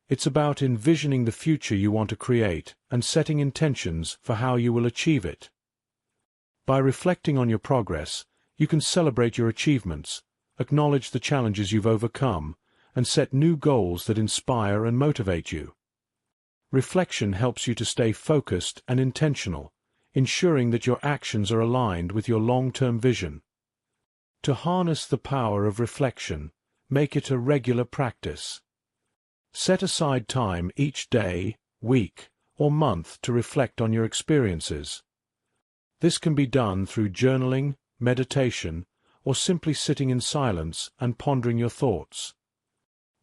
It's about envisioning the future you want to create and setting intentions for how you will achieve it. By reflecting on your progress, you can celebrate your achievements, acknowledge the challenges you've overcome, and set new goals that inspire and motivate you. Reflection helps you to stay focused and intentional, ensuring that your actions are aligned with your long-term vision. To harness the power of reflection, make it a regular practice. Set aside time each day, week, or month to reflect on your experiences. This can be done through journaling, meditation, or simply sitting in silence and pondering your thoughts.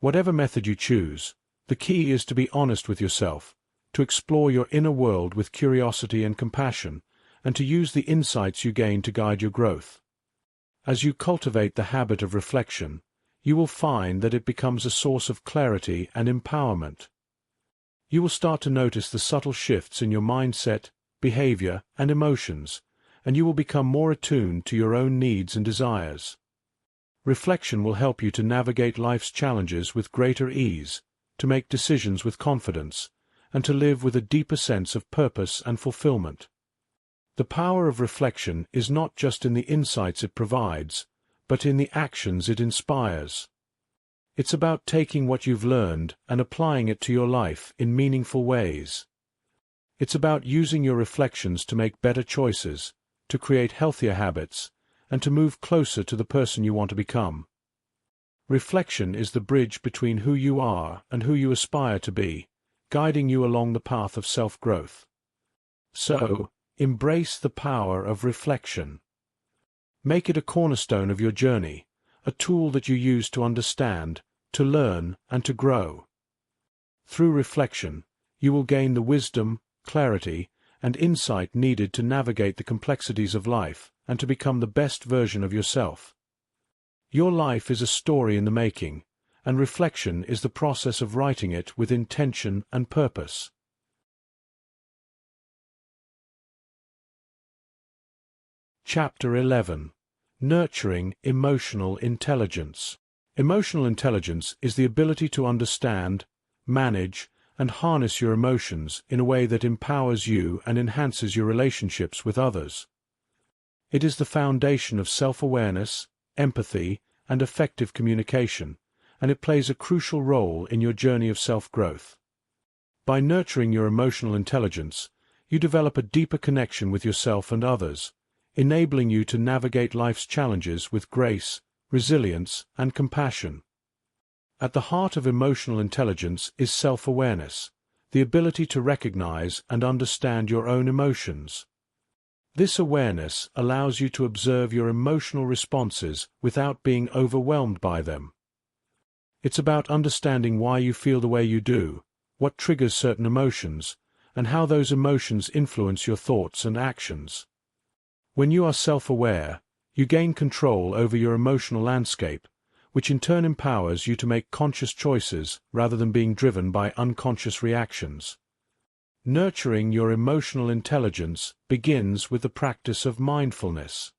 Whatever method you choose, the key is to be honest with yourself, to explore your inner world with curiosity and compassion, and to use the insights you gain to guide your growth. As you cultivate the habit of reflection, you will find that it becomes a source of clarity and empowerment. You will start to notice the subtle shifts in your mindset, behavior, and emotions, and you will become more attuned to your own needs and desires. Reflection will help you to navigate life's challenges with greater ease, to make decisions with confidence, and to live with a deeper sense of purpose and fulfillment. The power of reflection is not just in the insights it provides, but in the actions it inspires. It's about taking what you've learned and applying it to your life in meaningful ways. It's about using your reflections to make better choices, to create healthier habits, and to move closer to the person you want to become. Reflection is the bridge between who you are and who you aspire to be, guiding you along the path of self-growth. So, embrace the power of reflection. Make it a cornerstone of your journey, a tool that you use to understand, to learn, and to grow. Through reflection, you will gain the wisdom, clarity, and insight needed to navigate the complexities of life and to become the best version of yourself. Your life is a story in the making, and reflection is the process of writing it with intention and purpose. Chapter 11. Nurturing Emotional Intelligence. Emotional intelligence is the ability to understand, manage, and harness your emotions in a way that empowers you and enhances your relationships with others. It is the foundation of self-awareness, empathy, and effective communication, and it plays a crucial role in your journey of self-growth. By nurturing your emotional intelligence, you develop a deeper connection with yourself and others, enabling you to navigate life's challenges with grace, resilience, and compassion. At the heart of emotional intelligence is self-awareness, the ability to recognize and understand your own emotions. This awareness allows you to observe your emotional responses without being overwhelmed by them. It's about understanding why you feel the way you do, what triggers certain emotions, and how those emotions influence your thoughts and actions. When you are self-aware, you gain control over your emotional landscape, which in turn empowers you to make conscious choices rather than being driven by unconscious reactions. Nurturing your emotional intelligence begins with the practice of mindfulness.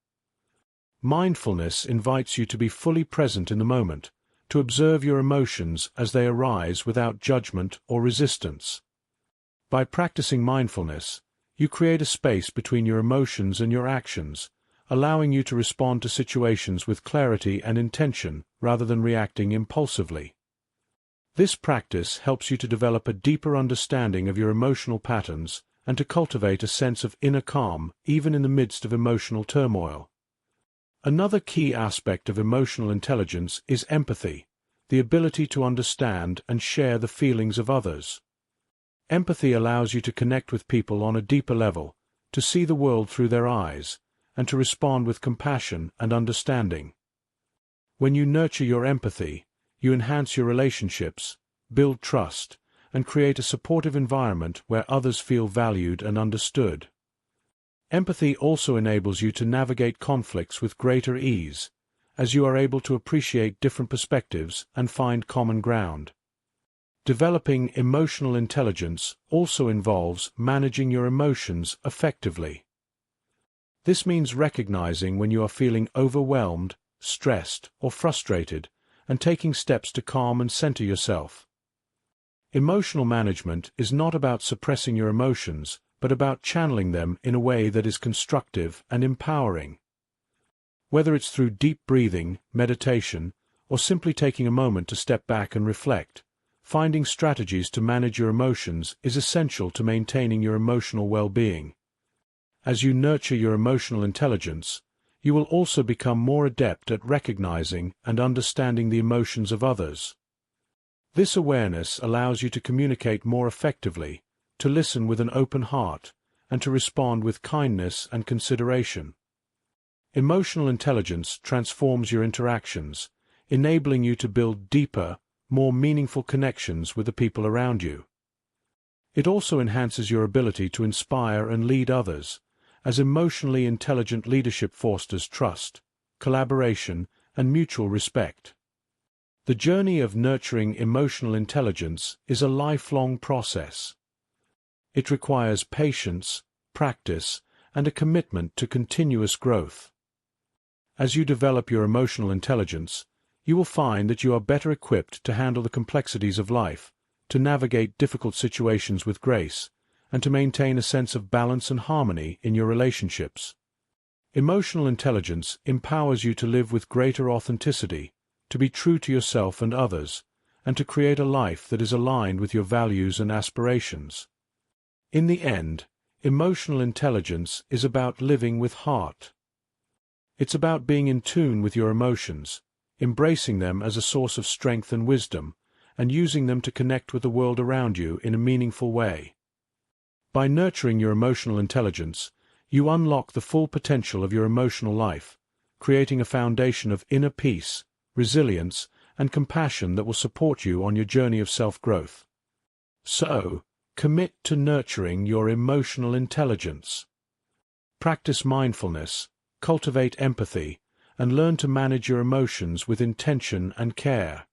Mindfulness invites you to be fully present in the moment, to observe your emotions as they arise without judgment or resistance. By practicing mindfulness, you create a space between your emotions and your actions, allowing you to respond to situations with clarity and intention rather than reacting impulsively. This practice helps you to develop a deeper understanding of your emotional patterns and to cultivate a sense of inner calm even in the midst of emotional turmoil. Another key aspect of emotional intelligence is empathy, the ability to understand and share the feelings of others. Empathy allows you to connect with people on a deeper level, to see the world through their eyes, and to respond with compassion and understanding. When you nurture your empathy, you enhance your relationships, build trust, and create a supportive environment where others feel valued and understood. Empathy also enables you to navigate conflicts with greater ease, as you are able to appreciate different perspectives and find common ground. Developing emotional intelligence also involves managing your emotions effectively. This means recognizing when you are feeling overwhelmed, stressed, or frustrated, and taking steps to calm and center yourself. Emotional management is not about suppressing your emotions, but about channeling them in a way that is constructive and empowering. Whether it's through deep breathing, meditation, or simply taking a moment to step back and reflect, finding strategies to manage your emotions is essential to maintaining your emotional well-being. As you nurture your emotional intelligence, you will also become more adept at recognizing and understanding the emotions of others. This awareness allows you to communicate more effectively, to listen with an open heart, and to respond with kindness and consideration. Emotional intelligence transforms your interactions, enabling you to build deeper, more meaningful connections with the people around you. It also enhances your ability to inspire and lead others, as emotionally intelligent leadership fosters trust, collaboration, and mutual respect. The journey of nurturing emotional intelligence is a lifelong process. It requires patience, practice, and a commitment to continuous growth. As you develop your emotional intelligence, you will find that you are better equipped to handle the complexities of life, to navigate difficult situations with grace, and to maintain a sense of balance and harmony in your relationships. Emotional intelligence empowers you to live with greater authenticity, to be true to yourself and others, and to create a life that is aligned with your values and aspirations. In the end, emotional intelligence is about living with heart. It's about being in tune with your emotions, embracing them as a source of strength and wisdom, and using them to connect with the world around you in a meaningful way. By nurturing your emotional intelligence, you unlock the full potential of your emotional life, creating a foundation of inner peace, resilience, and compassion that will support you on your journey of self-growth. So, commit to nurturing your emotional intelligence. Practice mindfulness, cultivate empathy, and learn to manage your emotions with intention and care.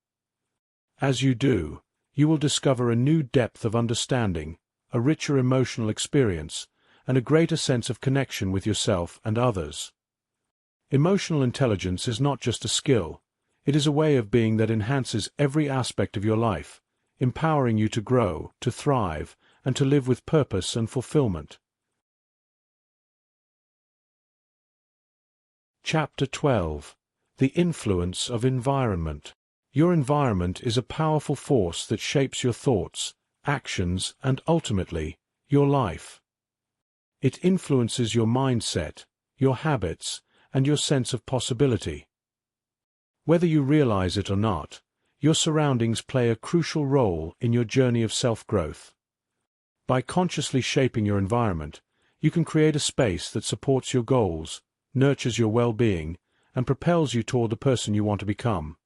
As you do, you will discover a new depth of understanding, a richer emotional experience, and a greater sense of connection with yourself and others. Emotional intelligence is not just a skill, it is a way of being that enhances every aspect of your life, empowering you to grow, to thrive, and to live with purpose and fulfillment. Chapter 12. The Influence of Environment. Your environment is a powerful force that shapes your thoughts, actions, and ultimately, your life. It influences your mindset, your habits, and your sense of possibility. Whether you realize it or not, your surroundings play a crucial role in your journey of self-growth. By consciously shaping your environment, you can create a space that supports your goals, nurtures your well-being, and propels you toward the person you want to become.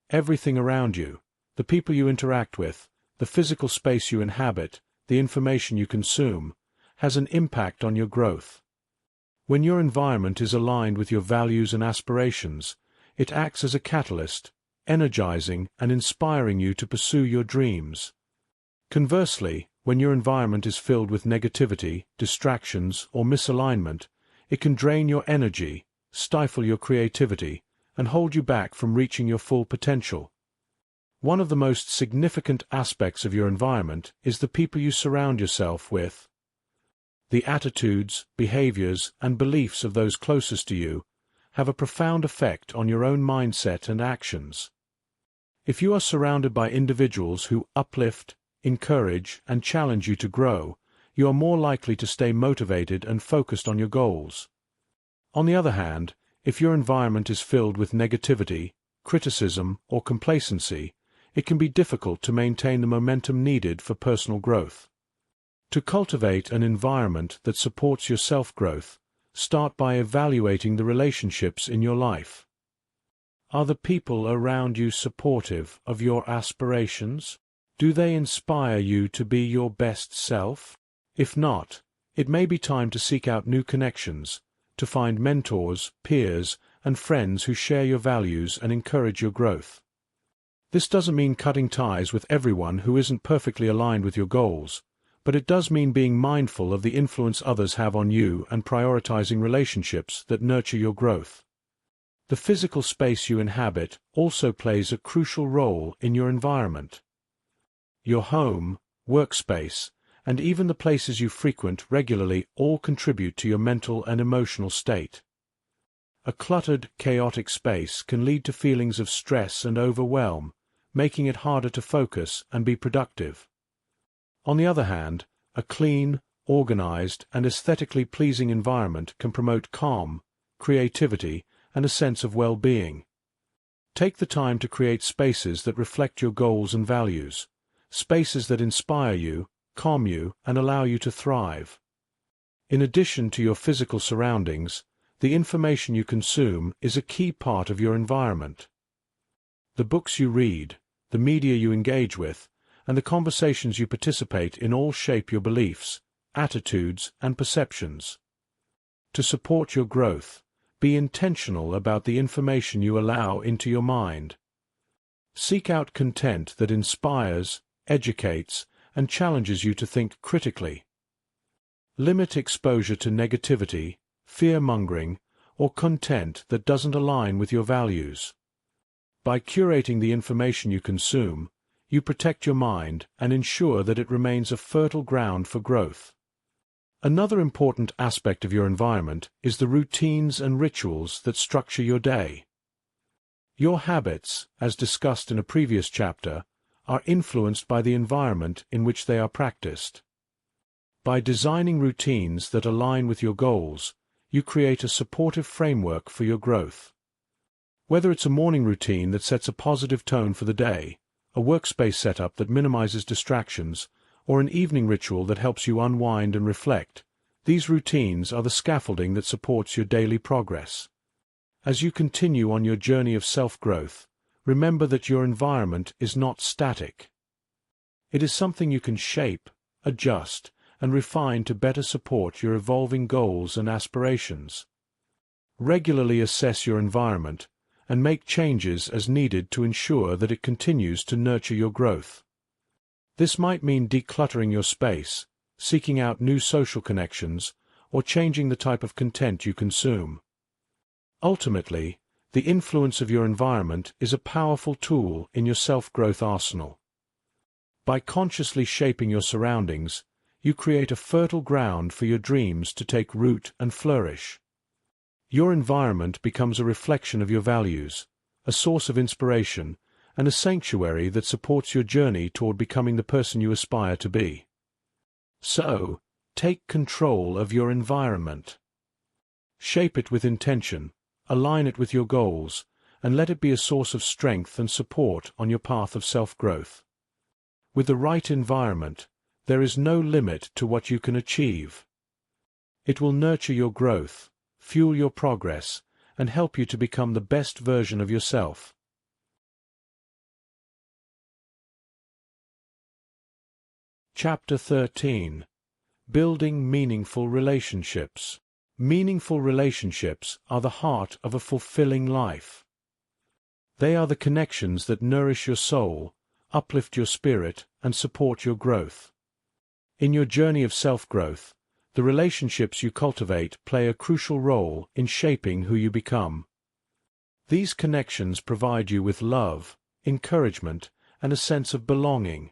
Everything around you, the people you interact with, the physical space you inhabit, the information you consume, has an impact on your growth. When your environment is aligned with your values and aspirations, it acts as a catalyst, energizing and inspiring you to pursue your dreams. Conversely, when your environment is filled with negativity, distractions, or misalignment, it can drain your energy, stifle your creativity, and hold you back from reaching your full potential. One of the most significant aspects of your environment is the people you surround yourself with. The attitudes, behaviors, and beliefs of those closest to you have a profound effect on your own mindset and actions. If you are surrounded by individuals who uplift, encourage, and challenge you to grow, you are more likely to stay motivated and focused on your goals. On the other hand, if your environment is filled with negativity, criticism, or complacency, it can be difficult to maintain the momentum needed for personal growth. To cultivate an environment that supports your self-growth, start by evaluating the relationships in your life. Are the people around you supportive of your aspirations? Do they inspire you to be your best self? If not, it may be time to seek out new connections, to find mentors, peers, and friends who share your values and encourage your growth. This doesn't mean cutting ties with everyone who isn't perfectly aligned with your goals, but it does mean being mindful of the influence others have on you and prioritizing relationships that nurture your growth. The physical space you inhabit also plays a crucial role in your environment. Your home, workspace, and even the places you frequent regularly all contribute to your mental and emotional state. A cluttered, chaotic space can lead to feelings of stress and overwhelm, making it harder to focus and be productive. On the other hand, a clean, organized, and aesthetically pleasing environment can promote calm, creativity, and a sense of well-being. Take the time to create spaces that reflect your goals and values, spaces that inspire you, calm you, and allow you to thrive. In addition to your physical surroundings, the information you consume is a key part of your environment. The books you read, the media you engage with, and the conversations you participate in all shape your beliefs, attitudes, and perceptions. To support your growth, be intentional about the information you allow into your mind. Seek out content that inspires, educates, and challenges you to think critically. Limit exposure to negativity, fear-mongering, or content that doesn't align with your values. By curating the information you consume, you protect your mind and ensure that it remains a fertile ground for growth. Another important aspect of your environment is the routines and rituals that structure your day. Your habits, as discussed in a previous chapter, are influenced by the environment in which they are practiced. By designing routines that align with your goals, you create a supportive framework for your growth. Whether it's a morning routine that sets a positive tone for the day, a workspace setup that minimizes distractions, or an evening ritual that helps you unwind and reflect, these routines are the scaffolding that supports your daily progress. As you continue on your journey of self-growth, remember that your environment is not static. It is something you can shape, adjust, and refine to better support your evolving goals and aspirations. Regularly assess your environment and make changes as needed to ensure that it continues to nurture your growth. This might mean decluttering your space, seeking out new social connections, or changing the type of content you consume. Ultimately, the influence of your environment is a powerful tool in your self-growth arsenal. By consciously shaping your surroundings, you create a fertile ground for your dreams to take root and flourish. Your environment becomes a reflection of your values, a source of inspiration, and a sanctuary that supports your journey toward becoming the person you aspire to be. So, take control of your environment. Shape it with intention, align it with your goals, and let it be a source of strength and support on your path of self-growth. With the right environment, there is no limit to what you can achieve. It will nurture your growth, fuel your progress, and help you to become the best version of yourself. Chapter 13. Building Meaningful Relationships. Meaningful relationships are the heart of a fulfilling life. They are the connections that nourish your soul, uplift your spirit, and support your growth. In your journey of self-growth, the relationships you cultivate play a crucial role in shaping who you become. These connections provide you with love, encouragement, and a sense of belonging.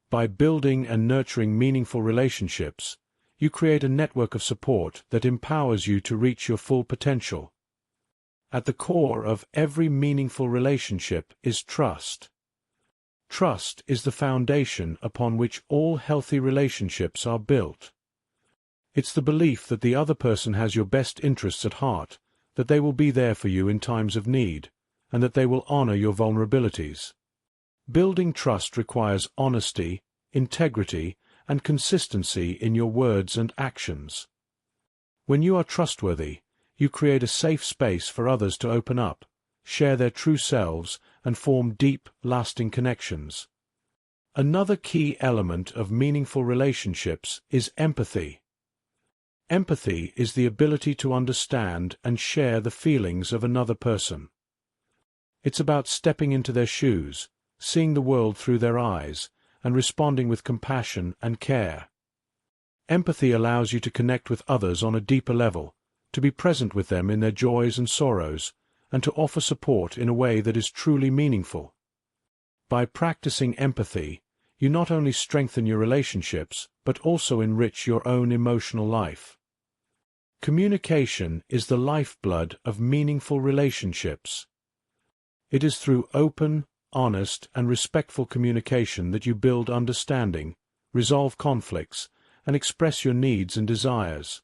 By building and nurturing meaningful relationships, you create a network of support that empowers you to reach your full potential. At the core of every meaningful relationship is trust. Trust is the foundation upon which all healthy relationships are built. It's the belief that the other person has your best interests at heart, that they will be there for you in times of need, and that they will honor your vulnerabilities. Building trust requires honesty, integrity, and consistency in your words and actions. When you are trustworthy, you create a safe space for others to open up, share their true selves, and form deep, lasting connections. Another key element of meaningful relationships is empathy. Empathy is the ability to understand and share the feelings of another person. It's about stepping into their shoes, seeing the world through their eyes, and responding with compassion and care. Empathy allows you to connect with others on a deeper level, to be present with them in their joys and sorrows, and to offer support in a way that is truly meaningful. By practicing empathy, you not only strengthen your relationships, but also enrich your own emotional life. Communication is the lifeblood of meaningful relationships. It is through open, honest, and respectful communication that you build understanding, resolve conflicts, and express your needs and desires.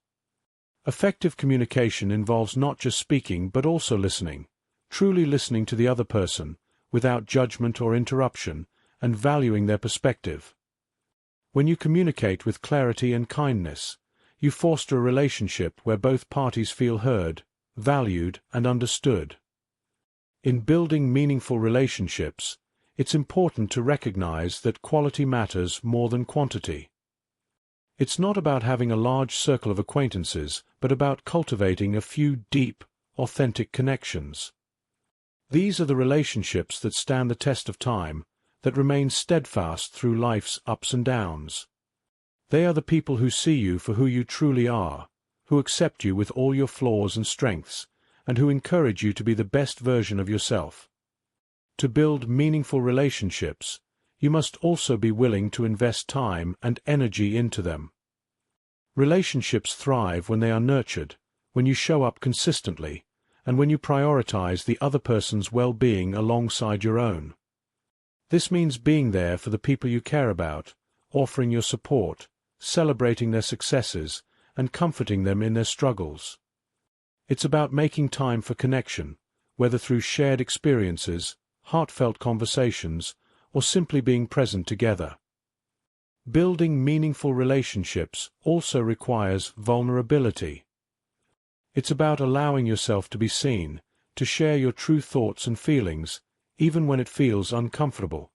Effective communication involves not just speaking but also listening, truly listening to the other person, without judgment or interruption, and valuing their perspective. When you communicate with clarity and kindness, you foster a relationship where both parties feel heard, valued, and understood. In building meaningful relationships, it's important to recognize that quality matters more than quantity. It's not about having a large circle of acquaintances, but about cultivating a few deep, authentic connections. These are the relationships that stand the test of time, that remain steadfast through life's ups and downs. They are the people who see you for who you truly are, who accept you with all your flaws and strengths, and who encourage you to be the best version of yourself. To build meaningful relationships, you must also be willing to invest time and energy into them. Relationships thrive when they are nurtured, when you show up consistently, and when you prioritize the other person's well-being alongside your own. This means being there for the people you care about, offering your support, celebrating their successes, and comforting them in their struggles. It's about making time for connection, whether through shared experiences, heartfelt conversations, or simply being present together. Building meaningful relationships also requires vulnerability. It's about allowing yourself to be seen, to share your true thoughts and feelings, even when it feels uncomfortable.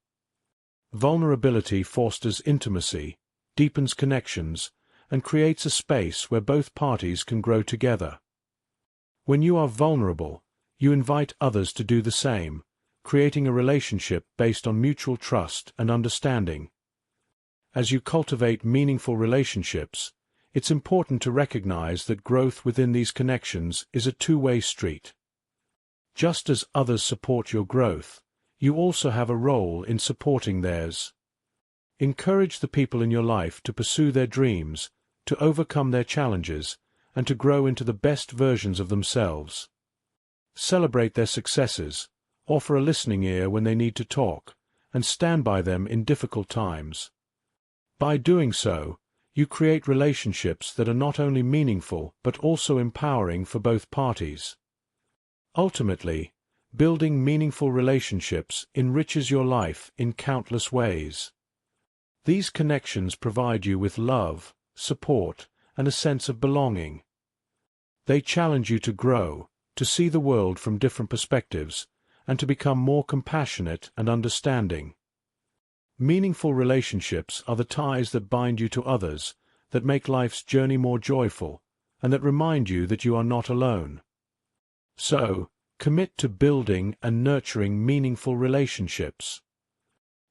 Vulnerability fosters intimacy, deepens connections, and creates a space where both parties can grow together. When you are vulnerable, you invite others to do the same, creating a relationship based on mutual trust and understanding. As you cultivate meaningful relationships, it's important to recognize that growth within these connections is a two-way street. Just as others support your growth, you also have a role in supporting theirs. Encourage the people in your life to pursue their dreams, to overcome their challenges, and to grow into the best versions of themselves. Celebrate their successes, offer a listening ear when they need to talk, and stand by them in difficult times. By doing so, you create relationships that are not only meaningful but also empowering for both parties. Ultimately, building meaningful relationships enriches your life in countless ways. These connections provide you with love, support, and a sense of belonging. They challenge you to grow, to see the world from different perspectives, and to become more compassionate and understanding. Meaningful relationships are the ties that bind you to others, that make life's journey more joyful, and that remind you that you are not alone. So, commit to building and nurturing meaningful relationships.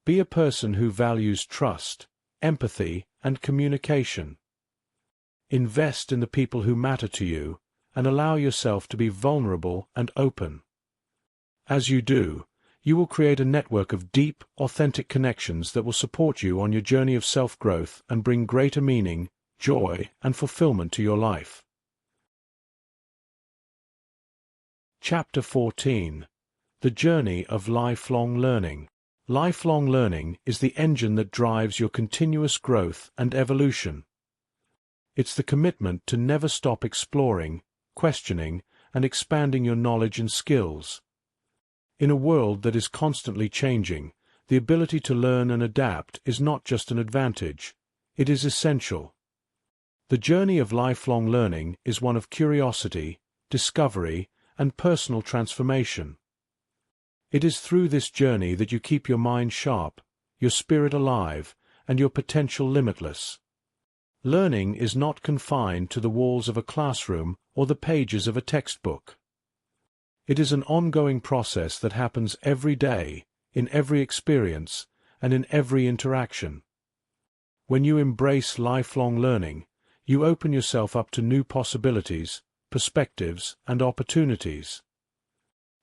Be a person who values trust, empathy, and communication. Invest in the people who matter to you, and allow yourself to be vulnerable and open. As you do, you will create a network of deep, authentic connections that will support you on your journey of self-growth and bring greater meaning, joy, and fulfillment to your life. Chapter 14. The Journey of Lifelong Learning. Lifelong learning is the engine that drives your continuous growth and evolution. It's the commitment to never stop exploring, questioning, and expanding your knowledge and skills. In a world that is constantly changing, the ability to learn and adapt is not just an advantage, it is essential. The journey of lifelong learning is one of curiosity, discovery, and personal transformation. It is through this journey that you keep your mind sharp, your spirit alive, and your potential limitless. Learning is not confined to the walls of a classroom or the pages of a textbook. It is an ongoing process that happens every day, in every experience, and in every interaction. When you embrace lifelong learning, you open yourself up to new possibilities, perspectives, and opportunities.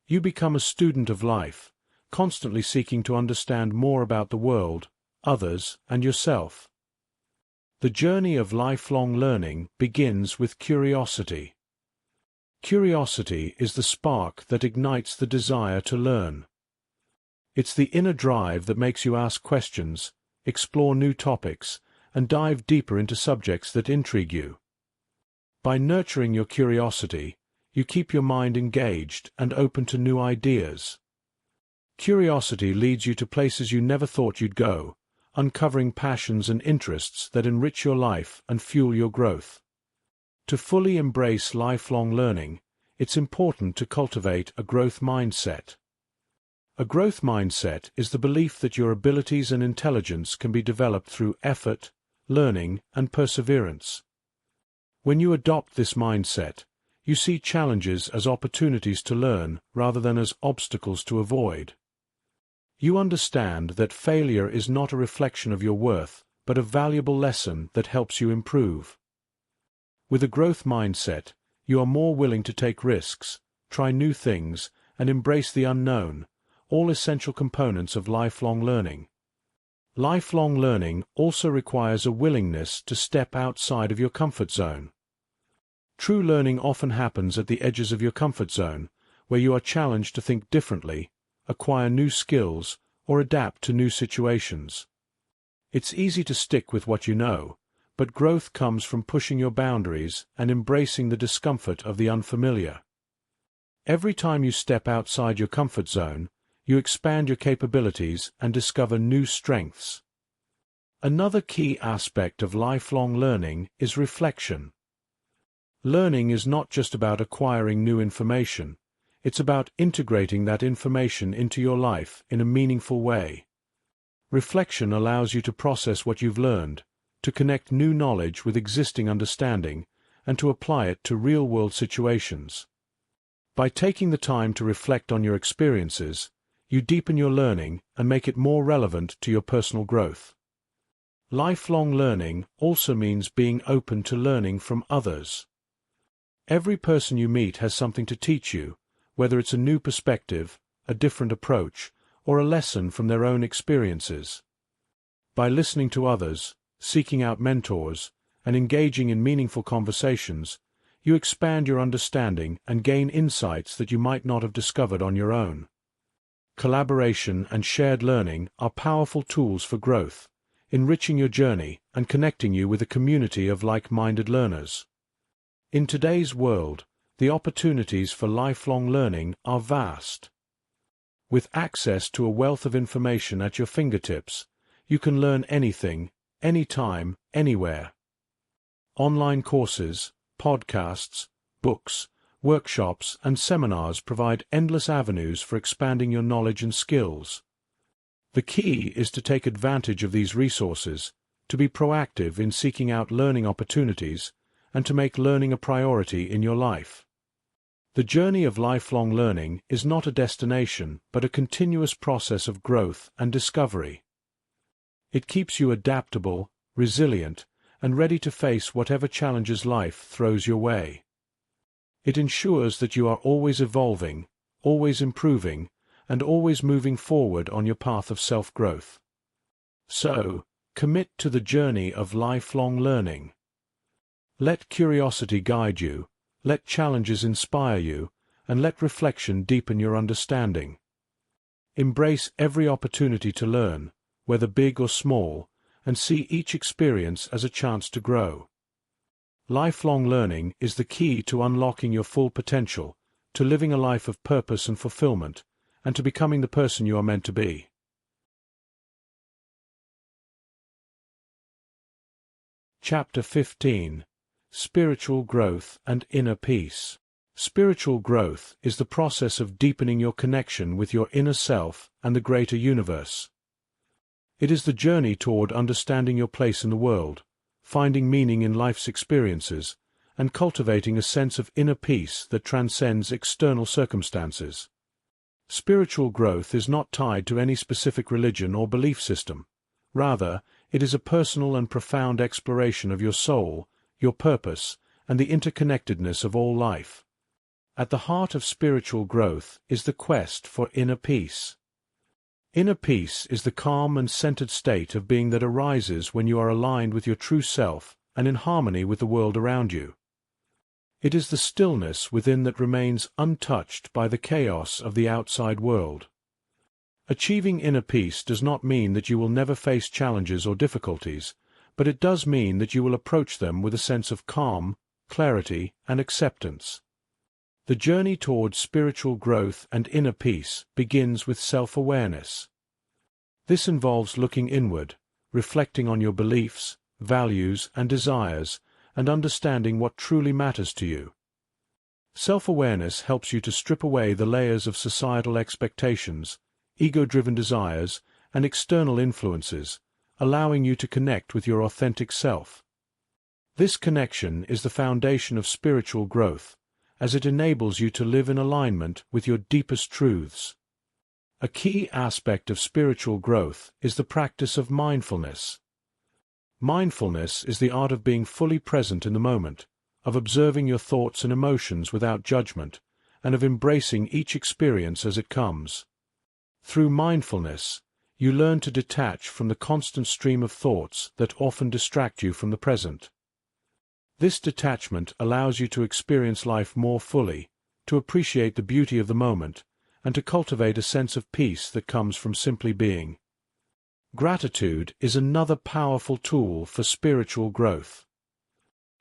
You become a student of life, constantly seeking to understand more about the world, others, and yourself. The journey of lifelong learning begins with curiosity. Curiosity is the spark that ignites the desire to learn. It's the inner drive that makes you ask questions, explore new topics, and dive deeper into subjects that intrigue you. By nurturing your curiosity, you keep your mind engaged and open to new ideas. Curiosity leads you to places you never thought you'd go, uncovering passions and interests that enrich your life and fuel your growth. To fully embrace lifelong learning, it's important to cultivate a growth mindset. A growth mindset is the belief that your abilities and intelligence can be developed through effort, learning, and perseverance. When you adopt this mindset, you see challenges as opportunities to learn rather than as obstacles to avoid. You understand that failure is not a reflection of your worth, but a valuable lesson that helps you improve. With a growth mindset, you are more willing to take risks, try new things, and embrace the unknown, all essential components of lifelong learning. Lifelong learning also requires a willingness to step outside of your comfort zone. True learning often happens at the edges of your comfort zone, where you are challenged to think differently, acquire new skills, or adapt to new situations. It's easy to stick with what you know, but growth comes from pushing your boundaries and embracing the discomfort of the unfamiliar. Every time you step outside your comfort zone, you expand your capabilities and discover new strengths. Another key aspect of lifelong learning is reflection. Learning is not just about acquiring new information, it's about integrating that information into your life in a meaningful way. Reflection allows you to process what you've learned, to connect new knowledge with existing understanding, and to apply it to real-world situations. By taking the time to reflect on your experiences, you deepen your learning and make it more relevant to your personal growth. Lifelong learning also means being open to learning from others. Every person you meet has something to teach you, whether it's a new perspective, a different approach, or a lesson from their own experiences. By listening to others, seeking out mentors, and engaging in meaningful conversations, you expand your understanding and gain insights that you might not have discovered on your own. Collaboration and shared learning are powerful tools for growth, enriching your journey and connecting you with a community of like-minded learners. In today's world, the opportunities for lifelong learning are vast. With access to a wealth of information at your fingertips, you can learn anything, anytime, anywhere. Online courses, podcasts, books, workshops, and seminars provide endless avenues for expanding your knowledge and skills. The key is to take advantage of these resources, to be proactive in seeking out learning opportunities, and to make learning a priority in your life. The journey of lifelong learning is not a destination, but a continuous process of growth and discovery. It keeps you adaptable, resilient, and ready to face whatever challenges life throws your way. It ensures that you are always evolving, always improving, and always moving forward on your path of self-growth. So, commit to the journey of lifelong learning. Let curiosity guide you, let challenges inspire you, and let reflection deepen your understanding. Embrace every opportunity to learn, whether big or small, and see each experience as a chance to grow. Lifelong learning is the key to unlocking your full potential, to living a life of purpose and fulfillment, and to becoming the person you are meant to be. Chapter 15. Spiritual Growth and Inner Peace. Spiritual growth is the process of deepening your connection with your inner self and the greater universe. It is the journey toward understanding your place in the world, finding meaning in life's experiences, and cultivating a sense of inner peace that transcends external circumstances. Spiritual growth is not tied to any specific religion or belief system. Rather, it is a personal and profound exploration of your soul, your purpose, and the interconnectedness of all life. At the heart of spiritual growth is the quest for inner peace. Inner peace is the calm and centered state of being that arises when you are aligned with your true self and in harmony with the world around you. It is the stillness within that remains untouched by the chaos of the outside world. Achieving inner peace does not mean that you will never face challenges or difficulties, but it does mean that you will approach them with a sense of calm, clarity, and acceptance. The journey towards spiritual growth and inner peace begins with self-awareness. This involves looking inward, reflecting on your beliefs, values, and desires, and understanding what truly matters to you. Self-awareness helps you to strip away the layers of societal expectations, ego-driven desires, and external influences, allowing you to connect with your authentic self. This connection is the foundation of spiritual growth, as it enables you to live in alignment with your deepest truths. A key aspect of spiritual growth is the practice of mindfulness. Mindfulness is the art of being fully present in the moment, of observing your thoughts and emotions without judgment, and of embracing each experience as it comes. Through mindfulness, you learn to detach from the constant stream of thoughts that often distract you from the present. This detachment allows you to experience life more fully, to appreciate the beauty of the moment, and to cultivate a sense of peace that comes from simply being. Gratitude is another powerful tool for spiritual growth.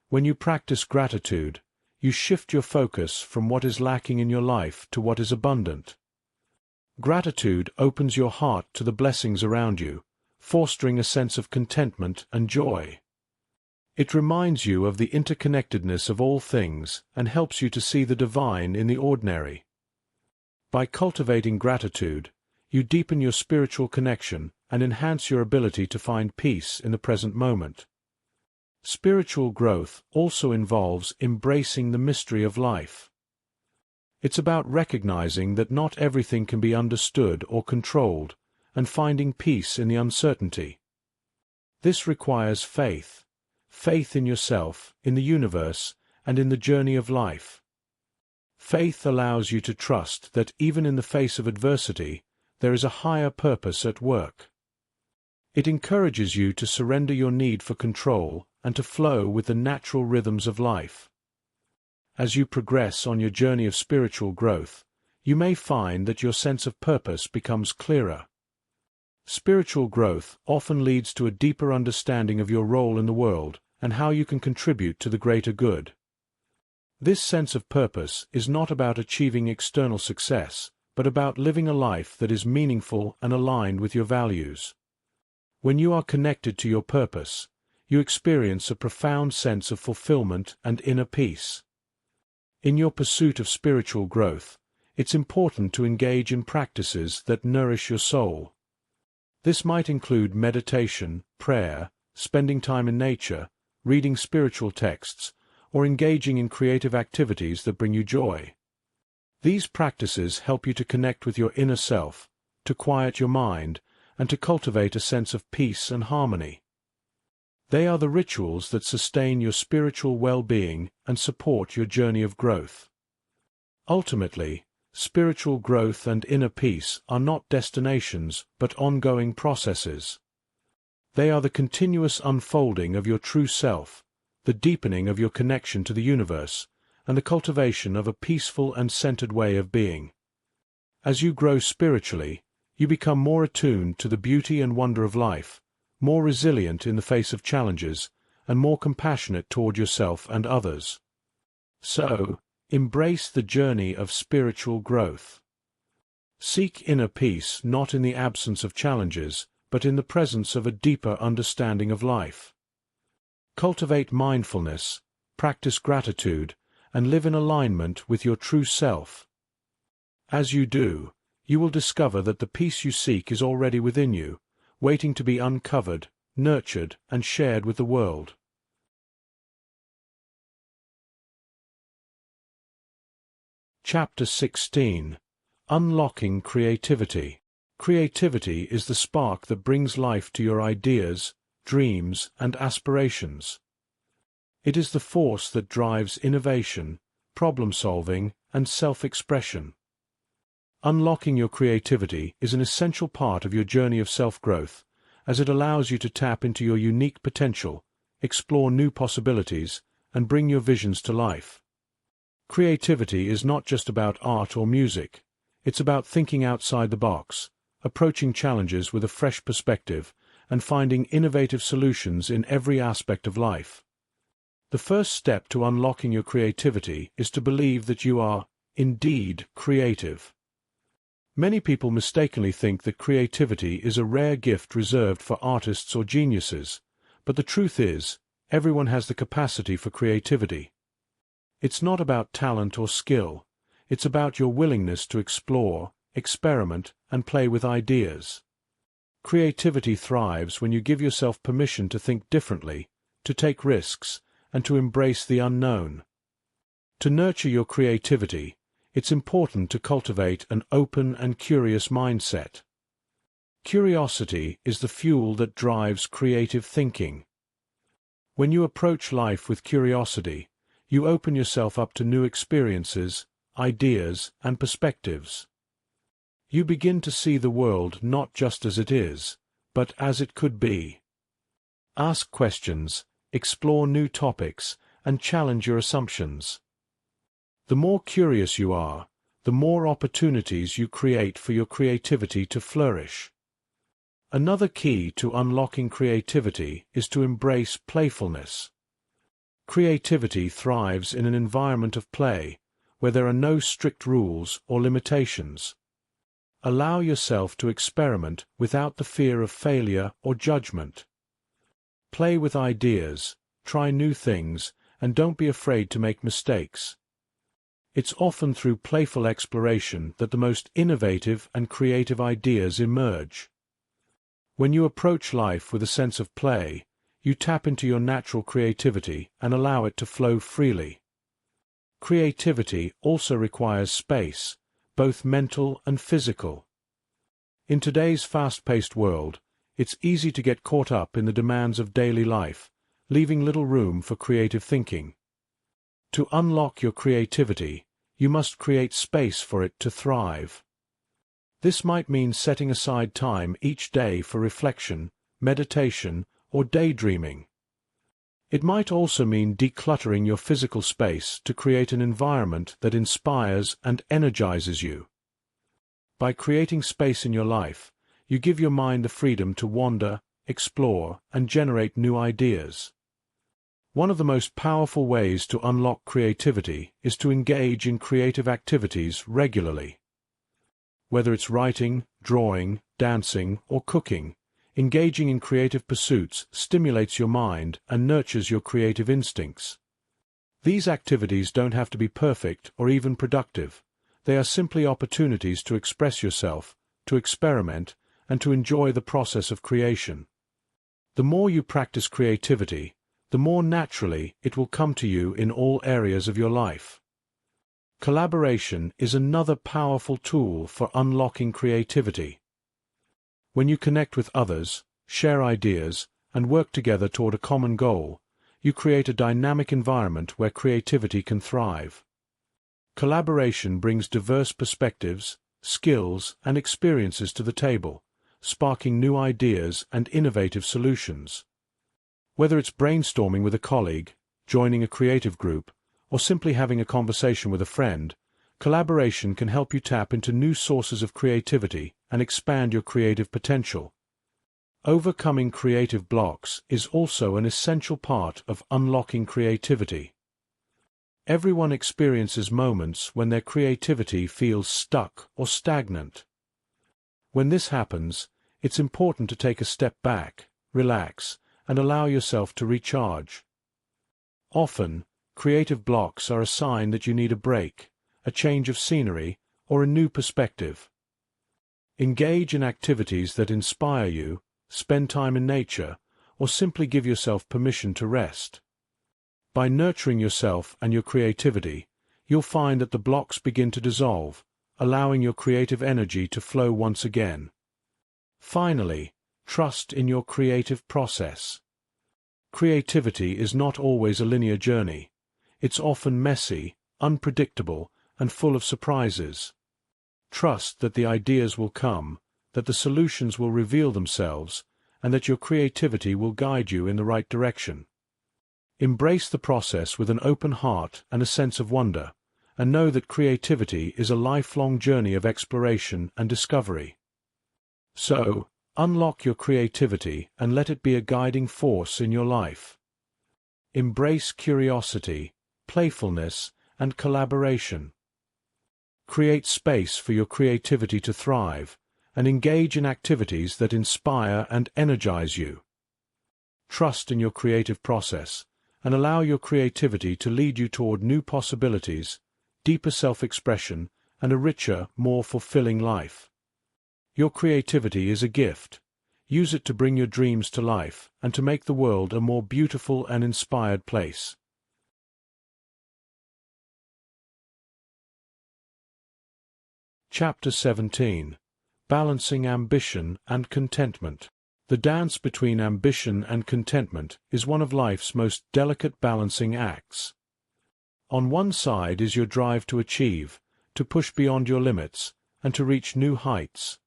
When you practice gratitude, you shift your focus from what is lacking in your life to what is abundant. Gratitude opens your heart to the blessings around you, fostering a sense of contentment and joy. It reminds you of the interconnectedness of all things and helps you to see the divine in the ordinary. By cultivating gratitude, you deepen your spiritual connection and enhance your ability to find peace in the present moment. Spiritual growth also involves embracing the mystery of life. It's about recognizing that not everything can be understood or controlled, and finding peace in the uncertainty. This requires faith in yourself, in the universe, and in the journey of life. Faith allows you to trust that even in the face of adversity, there is a higher purpose at work. It encourages you to surrender your need for control and to flow with the natural rhythms of life. As you progress on your journey of spiritual growth, you may find that your sense of purpose becomes clearer. Spiritual growth often leads to a deeper understanding of your role in the world and how you can contribute to the greater good. This sense of purpose is not about achieving external success, but about living a life that is meaningful and aligned with your values. When you are connected to your purpose, you experience a profound sense of fulfillment and inner peace. In your pursuit of spiritual growth, it's important to engage in practices that nourish your soul. This might include meditation, prayer, spending time in nature, reading spiritual texts, or engaging in creative activities that bring you joy. These practices help you to connect with your inner self, to quiet your mind, and to cultivate a sense of peace and harmony. They are the rituals that sustain your spiritual well-being and support your journey of growth. Ultimately, spiritual growth and inner peace are not destinations but ongoing processes. They are the continuous unfolding of your true self, the deepening of your connection to the universe, and the cultivation of a peaceful and centered way of being. As you grow spiritually, you become more attuned to the beauty and wonder of life, more resilient in the face of challenges, and more compassionate toward yourself and others. So, embrace the journey of spiritual growth. Seek inner peace not in the absence of challenges, but in the presence of a deeper understanding of life. Cultivate mindfulness, practice gratitude, and live in alignment with your true self. As you do, you will discover that the peace you seek is already within you, waiting to be uncovered, nurtured, and shared with the world. Chapter 16. Unlocking Creativity. Creativity is the spark that brings life to your ideas, dreams, and aspirations. It is the force that drives innovation, problem-solving, and self-expression. Unlocking your creativity is an essential part of your journey of self-growth, as it allows you to tap into your unique potential, explore new possibilities, and bring your visions to life. Creativity is not just about art or music. It's about thinking outside the box, approaching challenges with a fresh perspective, and finding innovative solutions in every aspect of life. The first step to unlocking your creativity is to believe that you are, indeed, creative. Many people mistakenly think that creativity is a rare gift reserved for artists or geniuses, but the truth is, everyone has the capacity for creativity. It's not about talent or skill, it's about your willingness to explore, experiment, and play with ideas. Creativity thrives when you give yourself permission to think differently, to take risks, and to embrace the unknown. To nurture your creativity, it's important to cultivate an open and curious mindset. Curiosity is the fuel that drives creative thinking. When you approach life with curiosity, You open yourself up to new experiences, ideas, and perspectives. You begin to see the world not just as it is, but as it could be. Ask questions, explore new topics, and challenge your assumptions. The more curious you are, the more opportunities you create for your creativity to flourish. Another key to unlocking creativity is to embrace playfulness. Creativity thrives in an environment of play, where there are no strict rules or limitations. Allow yourself to experiment without the fear of failure or judgment. Play with ideas, try new things, and don't be afraid to make mistakes. It's often through playful exploration that the most innovative and creative ideas emerge. When you approach life with a sense of play, you tap into your natural creativity and allow it to flow freely. Creativity also requires space, both mental and physical. In today's fast-paced world, it's easy to get caught up in the demands of daily life, leaving little room for creative thinking. To unlock your creativity, you must create space for it to thrive. This might mean setting aside time each day for reflection, meditation, or daydreaming. It might also mean decluttering your physical space to create an environment that inspires and energizes you. By creating space in your life, you give your mind the freedom to wander, explore, and generate new ideas. One of the most powerful ways to unlock creativity is to engage in creative activities regularly. Whether it's writing, drawing, dancing, or cooking, engaging in creative pursuits stimulates your mind and nurtures your creative instincts. These activities don't have to be perfect or even productive. They are simply opportunities to express yourself, to experiment, and to enjoy the process of creation. The more you practice creativity, the more naturally it will come to you in all areas of your life. Collaboration is another powerful tool for unlocking creativity. When you connect with others, share ideas, and work together toward a common goal, you create a dynamic environment where creativity can thrive. Collaboration brings diverse perspectives, skills, and experiences to the table, sparking new ideas and innovative solutions. Whether it's brainstorming with a colleague, joining a creative group, or simply having a conversation with a friend, collaboration can help you tap into new sources of creativity and expand your creative potential. Overcoming creative blocks is also an essential part of unlocking creativity. Everyone experiences moments when their creativity feels stuck or stagnant. When this happens, it's important to take a step back, relax, and allow yourself to recharge. Often, creative blocks are a sign that you need a break, a change of scenery, or a new perspective. Engage in activities that inspire you, spend time in nature, or simply give yourself permission to rest. By nurturing yourself and your creativity, you'll find that the blocks begin to dissolve, allowing your creative energy to flow once again. Finally, trust in your creative process. Creativity is not always a linear journey. It's often messy, unpredictable, and full of surprises. Trust that the ideas will come, that the solutions will reveal themselves, and that your creativity will guide you in the right direction. Embrace the process with an open heart and a sense of wonder, and know that creativity is a lifelong journey of exploration and discovery. So, unlock your creativity and let it be a guiding force in your life. Embrace curiosity, playfulness, and collaboration. Create space for your creativity to thrive, and engage in activities that inspire and energize you. Trust in your creative process, and allow your creativity to lead you toward new possibilities, deeper self-expression, and a richer, more fulfilling life. Your creativity is a gift. Use it to bring your dreams to life and to make the world a more beautiful and inspired place. Chapter 17. Balancing Ambition and Contentment. The dance between ambition and contentment is one of life's most delicate balancing acts. On one side is your drive to achieve, to push beyond your limits, and to reach new heights.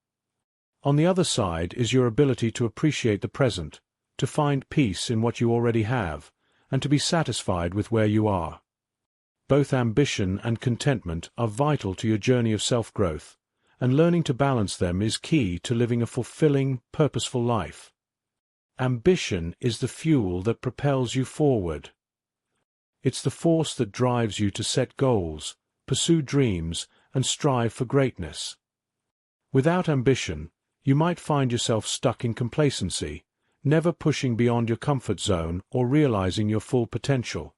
On the other side is your ability to appreciate the present, to find peace in what you already have, and to be satisfied with where you are. Both ambition and contentment are vital to your journey of self-growth, and learning to balance them is key to living a fulfilling, purposeful life. Ambition is the fuel that propels you forward. It's the force that drives you to set goals, pursue dreams, and strive for greatness. Without ambition, you might find yourself stuck in complacency, never pushing beyond your comfort zone or realizing your full potential.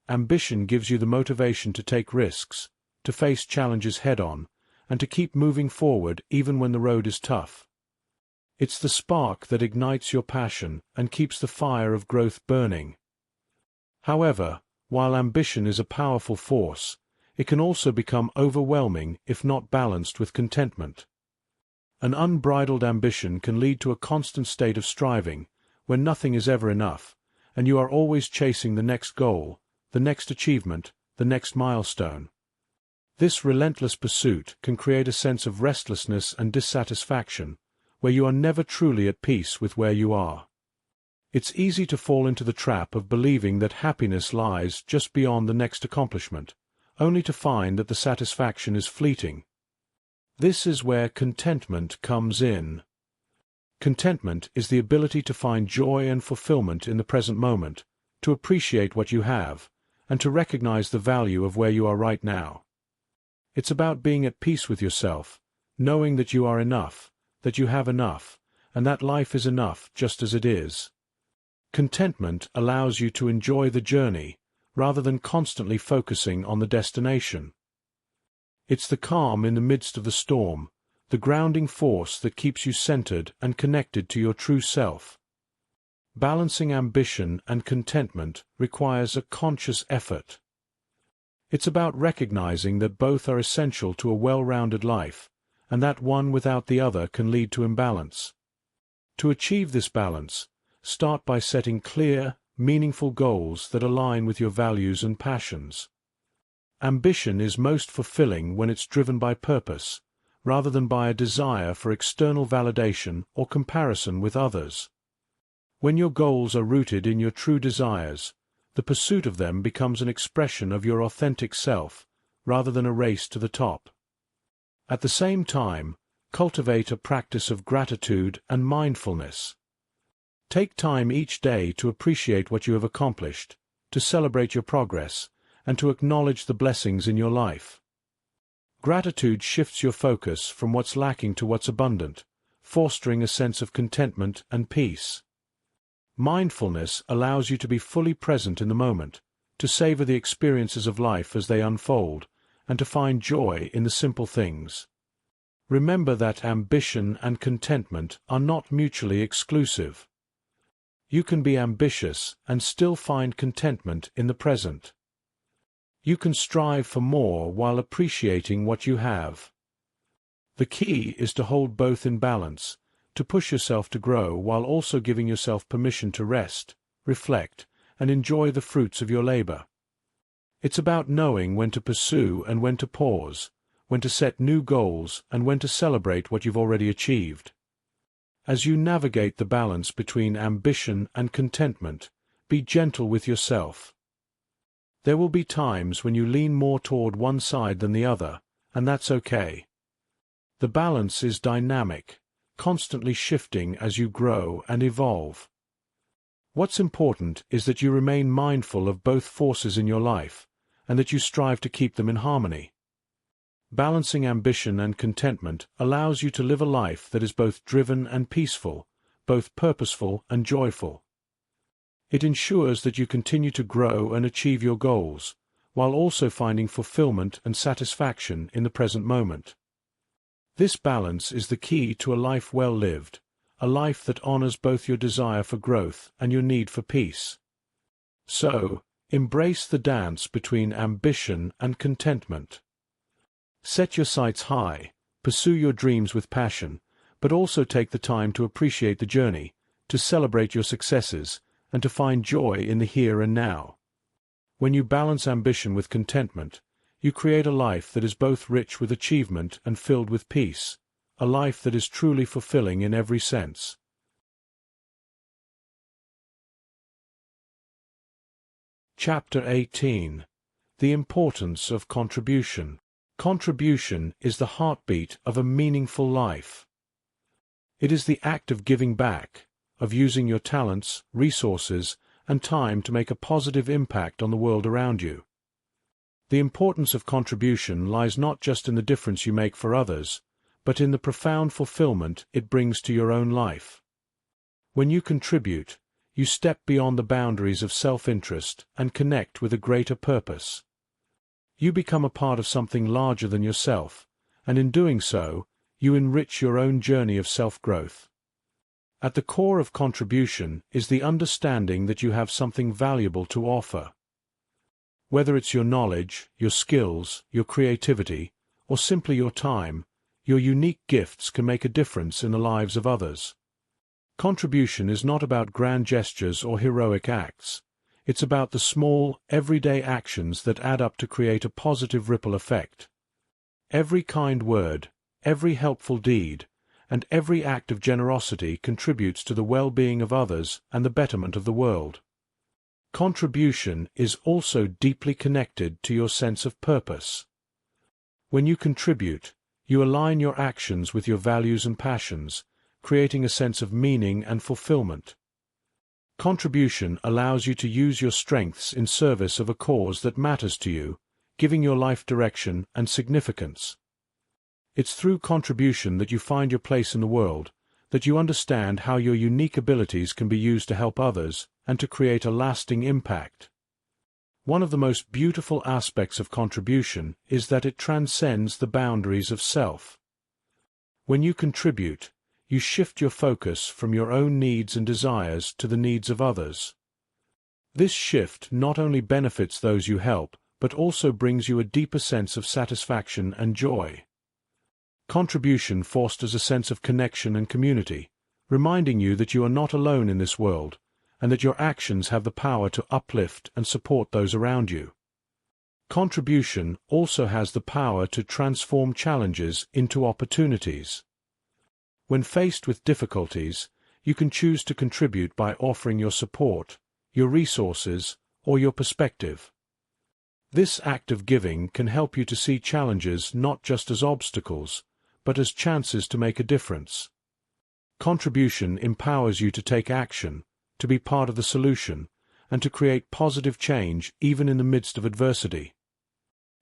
Ambition gives you the motivation to take risks, to face challenges head-on, and to keep moving forward even when the road is tough. It's the spark that ignites your passion and keeps the fire of growth burning. However, while ambition is a powerful force, it can also become overwhelming if not balanced with contentment. An unbridled ambition can lead to a constant state of striving, when nothing is ever enough, and you are always chasing the next goal, the next achievement, the next milestone. This relentless pursuit can create a sense of restlessness and dissatisfaction, where you are never truly at peace with where you are. It's easy to fall into the trap of believing that happiness lies just beyond the next accomplishment, only to find that the satisfaction is fleeting. This is where contentment comes in. Contentment is the ability to find joy and fulfillment in the present moment, to appreciate what you have, and to recognize the value of where you are right now. It's about being at peace with yourself, knowing that you are enough, that you have enough, and that life is enough just as it is. Contentment allows you to enjoy the journey, rather than constantly focusing on the destination. It's the calm in the midst of the storm, the grounding force that keeps you centered and connected to your true self. Balancing ambition and contentment requires a conscious effort. It's about recognizing that both are essential to a well-rounded life, and that one without the other can lead to imbalance. To achieve this balance, start by setting clear, meaningful goals that align with your values and passions. Ambition is most fulfilling when it's driven by purpose, rather than by a desire for external validation or comparison with others. When your goals are rooted in your true desires, the pursuit of them becomes an expression of your authentic self, rather than a race to the top. At the same time, cultivate a practice of gratitude and mindfulness. Take time each day to appreciate what you have accomplished, to celebrate your progress, and to acknowledge the blessings in your life. Gratitude shifts your focus from what's lacking to what's abundant, fostering a sense of contentment and peace. Mindfulness allows you to be fully present in the moment, to savor the experiences of life as they unfold, and to find joy in the simple things. Remember that ambition and contentment are not mutually exclusive. You can be ambitious and still find contentment in the present. You can strive for more while appreciating what you have. The key is to hold both in balance, to push yourself to grow while also giving yourself permission to rest, reflect, and enjoy the fruits of your labor. It's about knowing when to pursue and when to pause, when to set new goals and when to celebrate what you've already achieved. As you navigate the balance between ambition and contentment, be gentle with yourself. There will be times when you lean more toward one side than the other, and that's okay. The balance is dynamic, constantly shifting as you grow and evolve. What's important is that you remain mindful of both forces in your life, and that you strive to keep them in harmony. Balancing ambition and contentment allows you to live a life that is both driven and peaceful, both purposeful and joyful. It ensures that you continue to grow and achieve your goals, while also finding fulfillment and satisfaction in the present moment. This balance is the key to a life well lived, a life that honors both your desire for growth and your need for peace. So, embrace the dance between ambition and contentment. Set your sights high, pursue your dreams with passion, but also take the time to appreciate the journey, to celebrate your successes, and to find joy in the here and now. When you balance ambition with contentment, you create a life that is both rich with achievement and filled with peace, a life that is truly fulfilling in every sense. Chapter 18. The Importance of Contribution. Contribution is the heartbeat of a meaningful life. It is the act of giving back, of using your talents, resources, and time to make a positive impact on the world around you. The importance of contribution lies not just in the difference you make for others, but in the profound fulfillment it brings to your own life. When you contribute, you step beyond the boundaries of self-interest and connect with a greater purpose. You become a part of something larger than yourself, and in doing so, you enrich your own journey of self-growth. At the core of contribution is the understanding that you have something valuable to offer. Whether it's your knowledge, your skills, your creativity, or simply your time, your unique gifts can make a difference in the lives of others. Contribution is not about grand gestures or heroic acts. It's about the small, everyday actions that add up to create a positive ripple effect. Every kind word, every helpful deed, and every act of generosity contributes to the well-being of others and the betterment of the world. Contribution is also deeply connected to your sense of purpose. When you contribute, you align your actions with your values and passions, creating a sense of meaning and fulfillment. Contribution allows you to use your strengths in service of a cause that matters to you, giving your life direction and significance. It's through contribution that you find your place in the world, that you understand how your unique abilities can be used to help others and to create a lasting impact. One of the most beautiful aspects of contribution is that it transcends the boundaries of self. When you contribute, you shift your focus from your own needs and desires to the needs of others. This shift not only benefits those you help, but also brings you a deeper sense of satisfaction and joy. Contribution fosters a sense of connection and community, reminding you that you are not alone in this world, and that your actions have the power to uplift and support those around you. Contribution also has the power to transform challenges into opportunities. When faced with difficulties, you can choose to contribute by offering your support, your resources, or your perspective. This act of giving can help you to see challenges not just as obstacles, but as chances to make a difference. Contribution empowers you to take action, to be part of the solution, and to create positive change even in the midst of adversity.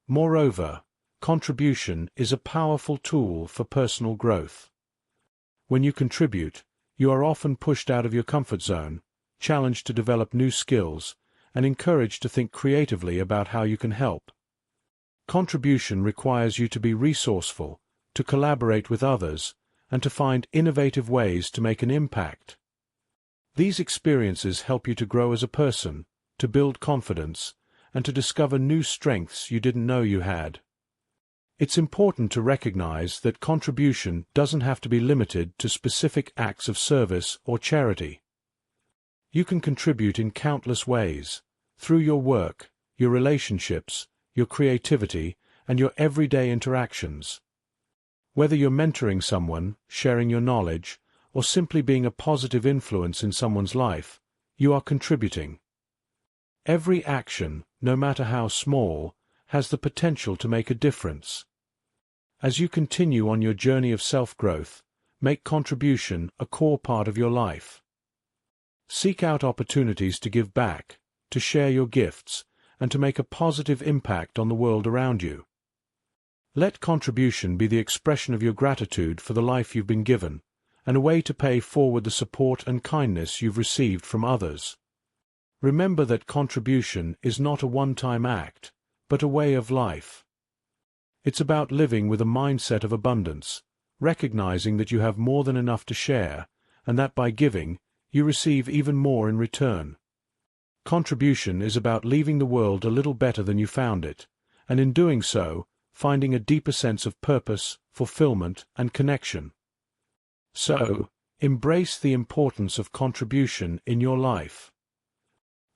Moreover, contribution is a powerful tool for personal growth. When you contribute, you are often pushed out of your comfort zone, challenged to develop new skills, and encouraged to think creatively about how you can help. Contribution requires you to be resourceful, to collaborate with others, and to find innovative ways to make an impact. These experiences help you to grow as a person, to build confidence, and to discover new strengths you didn't know you had. It's important to recognize that contribution doesn't have to be limited to specific acts of service or charity. You can contribute in countless ways, through your work, your relationships, your creativity, and your everyday interactions. Whether you're mentoring someone, sharing your knowledge, or simply being a positive influence in someone's life, you are contributing. Every action, no matter how small, has the potential to make a difference. As you continue on your journey of self-growth, make contribution a core part of your life. Seek out opportunities to give back, to share your gifts, and to make a positive impact on the world around you. Let contribution be the expression of your gratitude for the life you've been given, and a way to pay forward the support and kindness you've received from others. Remember that contribution is not a one-time act, but a way of life. It's about living with a mindset of abundance, recognizing that you have more than enough to share, and that by giving, you receive even more in return. Contribution is about leaving the world a little better than you found it, and in doing so, finding a deeper sense of purpose, fulfillment, and connection. So, embrace the importance of contribution in your life.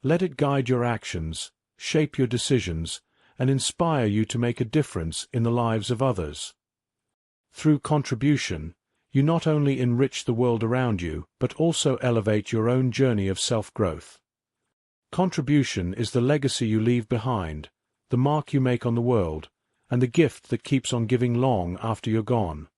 Let it guide your actions, shape your decisions, and inspire you to make a difference in the lives of others. Through contribution, you not only enrich the world around you but also elevate your own journey of self-growth. Contribution is the legacy you leave behind, the mark you make on the world, and the gift that keeps on giving long after you're gone.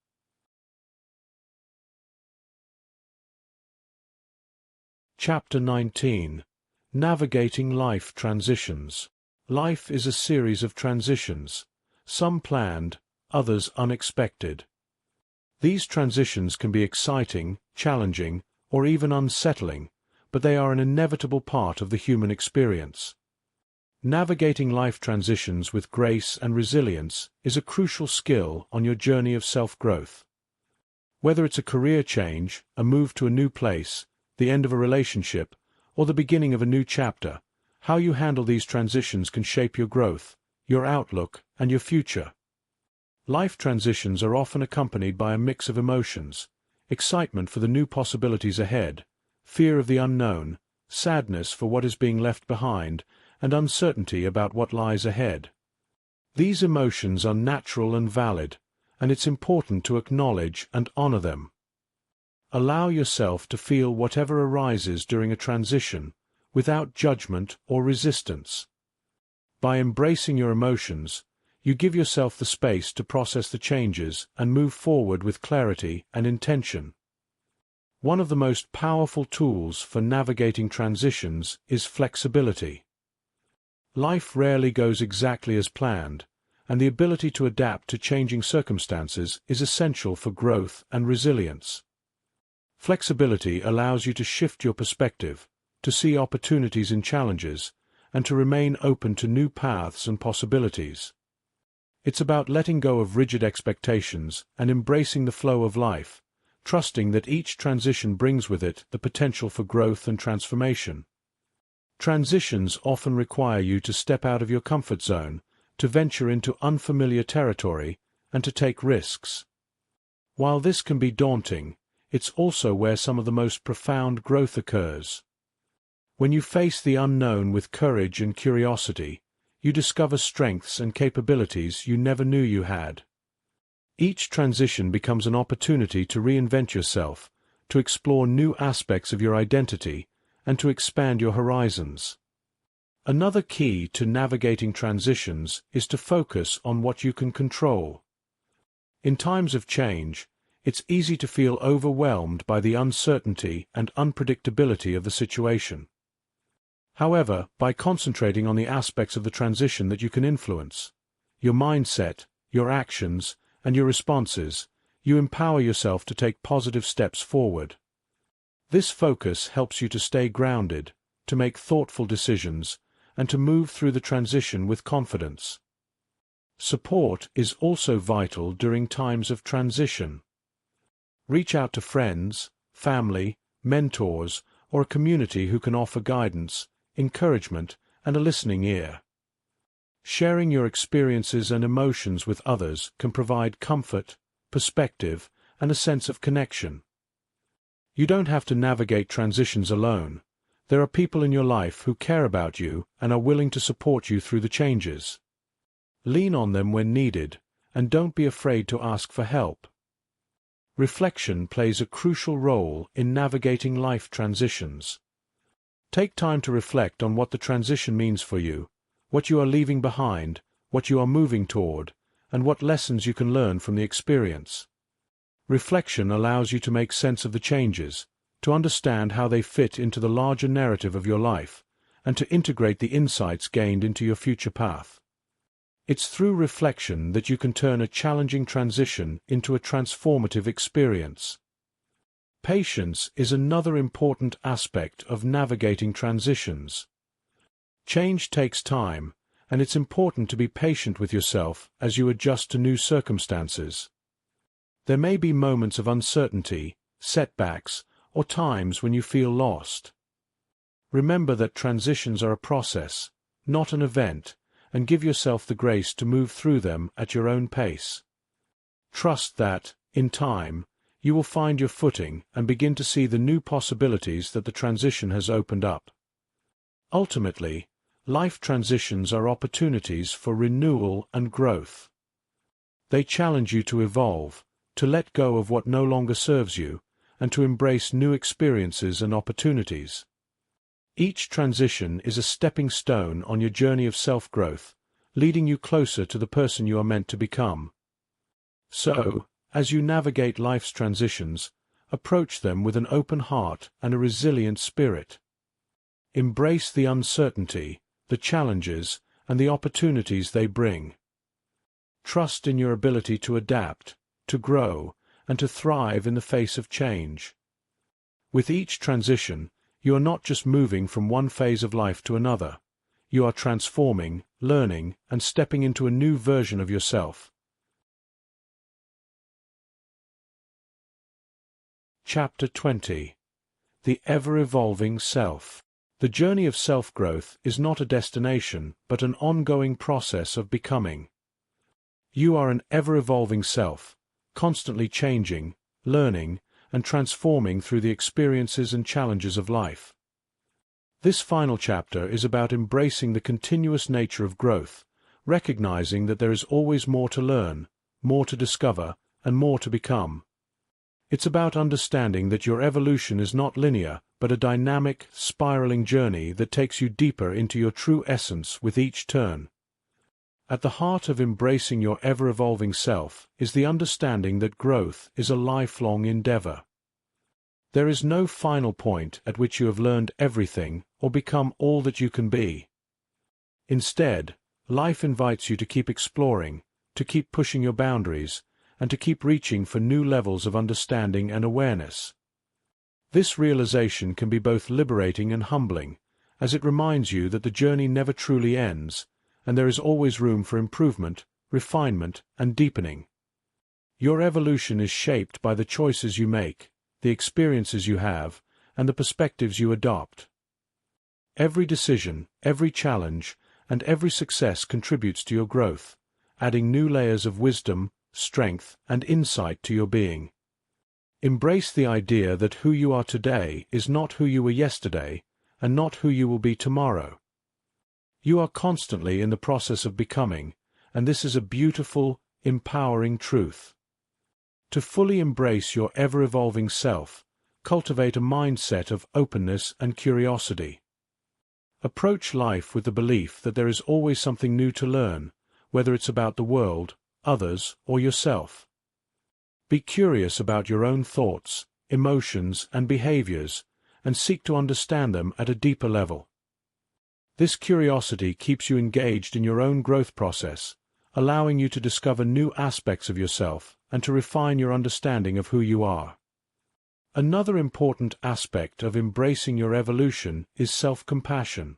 Chapter 19. Navigating Life Transitions. Life is a series of transitions, some planned, others unexpected. These transitions can be exciting, challenging, or even unsettling, but they are an inevitable part of the human experience. Navigating life transitions with grace and resilience is a crucial skill on your journey of self-growth. Whether it's a career change, a move to a new place, the end of a relationship, or the beginning of a new chapter, how you handle these transitions can shape your growth, your outlook, and your future. Life transitions are often accompanied by a mix of emotions: excitement for the new possibilities ahead, fear of the unknown, sadness for what is being left behind, and uncertainty about what lies ahead. These emotions are natural and valid, and it's important to acknowledge and honor them. Allow yourself to feel whatever arises during a transition, without judgment or resistance. By embracing your emotions, you give yourself the space to process the changes and move forward with clarity and intention. One of the most powerful tools for navigating transitions is flexibility. Life rarely goes exactly as planned, and the ability to adapt to changing circumstances is essential for growth and resilience. Flexibility allows you to shift your perspective, to see opportunities in challenges, and to remain open to new paths and possibilities. It's about letting go of rigid expectations and embracing the flow of life, trusting that each transition brings with it the potential for growth and transformation. Transitions often require you to step out of your comfort zone, to venture into unfamiliar territory, and to take risks. While this can be daunting, it's also where some of the most profound growth occurs. When you face the unknown with courage and curiosity, you discover strengths and capabilities you never knew you had. Each transition becomes an opportunity to reinvent yourself, to explore new aspects of your identity, and to expand your horizons. Another key to navigating transitions is to focus on what you can control. In times of change, it's easy to feel overwhelmed by the uncertainty and unpredictability of the situation. However, by concentrating on the aspects of the transition that you can influence, your mindset, your actions, and your responses, you empower yourself to take positive steps forward. This focus helps you to stay grounded, to make thoughtful decisions, and to move through the transition with confidence. Support is also vital during times of transition. Reach out to friends, family, mentors, or a community who can offer guidance, encouragement, and a listening ear. Sharing your experiences and emotions with others can provide comfort, perspective, and a sense of connection. You don't have to navigate transitions alone. There are people in your life who care about you and are willing to support you through the changes. Lean on them when needed, and don't be afraid to ask for help. Reflection plays a crucial role in navigating life transitions. Take time to reflect on what the transition means for you, what you are leaving behind, what you are moving toward, and what lessons you can learn from the experience. Reflection allows you to make sense of the changes, to understand how they fit into the larger narrative of your life, and to integrate the insights gained into your future path. It's through reflection that you can turn a challenging transition into a transformative experience. Patience is another important aspect of navigating transitions. Change takes time, and it's important to be patient with yourself as you adjust to new circumstances. There may be moments of uncertainty, setbacks, or times when you feel lost. Remember that transitions are a process, not an event, and give yourself the grace to move through them at your own pace. Trust that, in time, you will find your footing and begin to see the new possibilities that the transition has opened up. Ultimately, life transitions are opportunities for renewal and growth. They challenge you to evolve, to let go of what no longer serves you, and to embrace new experiences and opportunities. Each transition is a stepping stone on your journey of self-growth, leading you closer to the person you are meant to become. So, as you navigate life's transitions, approach them with an open heart and a resilient spirit. Embrace the uncertainty, the challenges, and the opportunities they bring. Trust in your ability to adapt, to grow, and to thrive in the face of change. With each transition, you are not just moving from one phase of life to another. You are transforming, learning, and stepping into a new version of yourself. Chapter 20. The Ever-Evolving Self. The journey of self-growth is not a destination, but an ongoing process of becoming. You are an ever-evolving self, constantly changing, learning, and transforming through the experiences and challenges of life. This final chapter is about embracing the continuous nature of growth, recognizing that there is always more to learn, more to discover, and more to become. It's about understanding that your evolution is not linear, but a dynamic, spiraling journey that takes you deeper into your true essence with each turn. At the heart of embracing your ever-evolving self is the understanding that growth is a lifelong endeavor. There is no final point at which you have learned everything or become all that you can be. Instead, life invites you to keep exploring, to keep pushing your boundaries, and to keep reaching for new levels of understanding and awareness. This realization can be both liberating and humbling, as it reminds you that the journey never truly ends, and there is always room for improvement, refinement, and deepening. Your evolution is shaped by the choices you make, the experiences you have, and the perspectives you adopt. Every decision, every challenge, and every success contributes to your growth, adding new layers of wisdom, strength, and insight to your being. Embrace the idea that who you are today is not who you were yesterday, and not who you will be tomorrow. You are constantly in the process of becoming, and this is a beautiful, empowering truth. To fully embrace your ever-evolving self, cultivate a mindset of openness and curiosity. Approach life with the belief that there is always something new to learn, whether it's about the world, others, or yourself. Be curious about your own thoughts, emotions, and behaviors, and seek to understand them at a deeper level. This curiosity keeps you engaged in your own growth process, allowing you to discover new aspects of yourself and to refine your understanding of who you are. Another important aspect of embracing your evolution is self-compassion.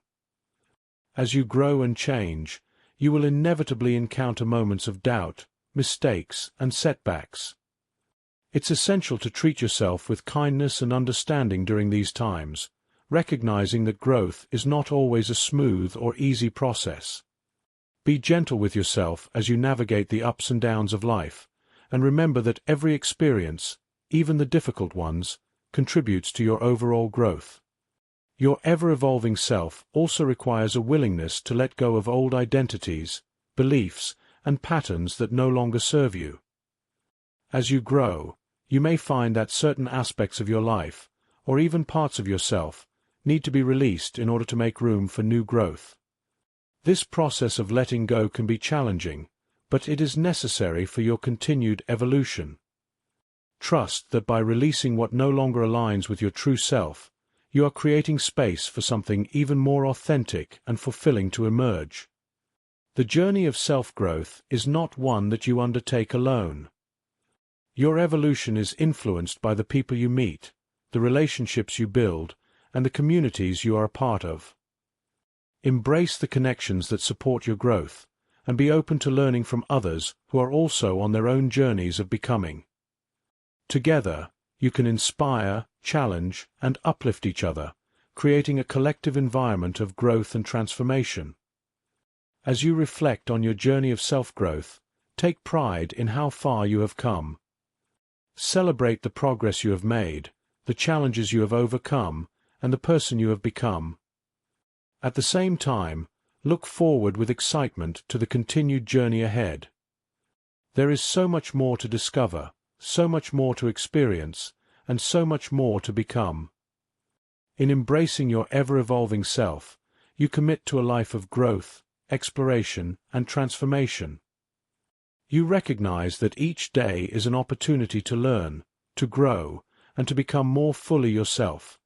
As you grow and change, you will inevitably encounter moments of doubt, mistakes, and setbacks. It's essential to treat yourself with kindness and understanding during these times, recognizing that growth is not always a smooth or easy process. Be gentle with yourself as you navigate the ups and downs of life, and remember that every experience, even the difficult ones, contributes to your overall growth. Your ever-evolving self also requires a willingness to let go of old identities, beliefs, and patterns that no longer serve you. As you grow, you may find that certain aspects of your life, or even parts of yourself, need to be released in order to make room for new growth. This process of letting go can be challenging, but it is necessary for your continued evolution. Trust that by releasing what no longer aligns with your true self, you are creating space for something even more authentic and fulfilling to emerge. The journey of self-growth is not one that you undertake alone. Your evolution is influenced by the people you meet, the relationships you build, and the communities you are a part of. Embrace the connections that support your growth, and be open to learning from others who are also on their own journeys of becoming. Together, you can inspire, challenge, and uplift each other, creating a collective environment of growth and transformation. As you reflect on your journey of self-growth, take pride in how far you have come. Celebrate the progress you have made, the challenges you have overcome, and the person you have become. At the same time, Look forward with excitement to the continued journey ahead. There is so much more to discover, so much more to experience, and so much more to become. In embracing your ever-evolving self, you commit to a life of growth, exploration, and transformation. You recognize that each day is an opportunity to learn, to grow, and to become more fully yourself.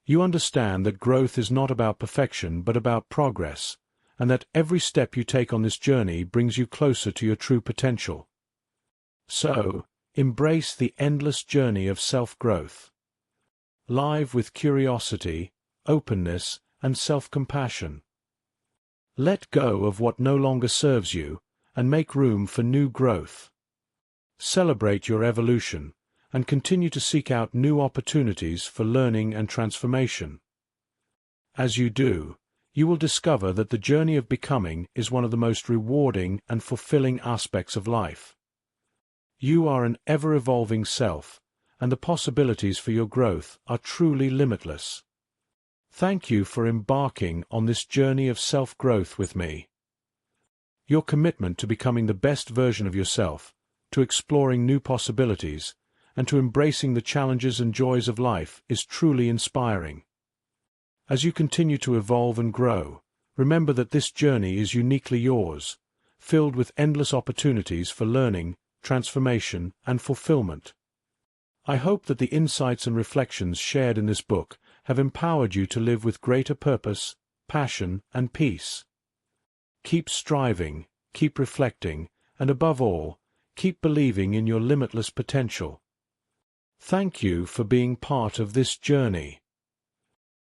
You understand that growth is not about perfection but about progress, and that every step you take on this journey brings you closer to your true potential. So, embrace the endless journey of self-growth. Live with curiosity, openness, and self-compassion. Let go of what no longer serves you, and make room for new growth. Celebrate your evolution, and continue to seek out new opportunities for learning and transformation. As you do, you will discover that the journey of becoming is one of the most rewarding and fulfilling aspects of life. You are an ever-evolving self, and the possibilities for your growth are truly limitless. Thank you for embarking on this journey of self-growth with me. Your commitment to becoming the best version of yourself, to exploring new possibilities, and to embracing the challenges and joys of life is truly inspiring. As you continue to evolve and grow, remember that this journey is uniquely yours, filled with endless opportunities for learning, transformation, and fulfillment. I hope that the insights and reflections shared in this book have empowered you to live with greater purpose, passion, and peace. Keep striving, keep reflecting, and above all, keep believing in your limitless potential. Thank you for being part of this journey.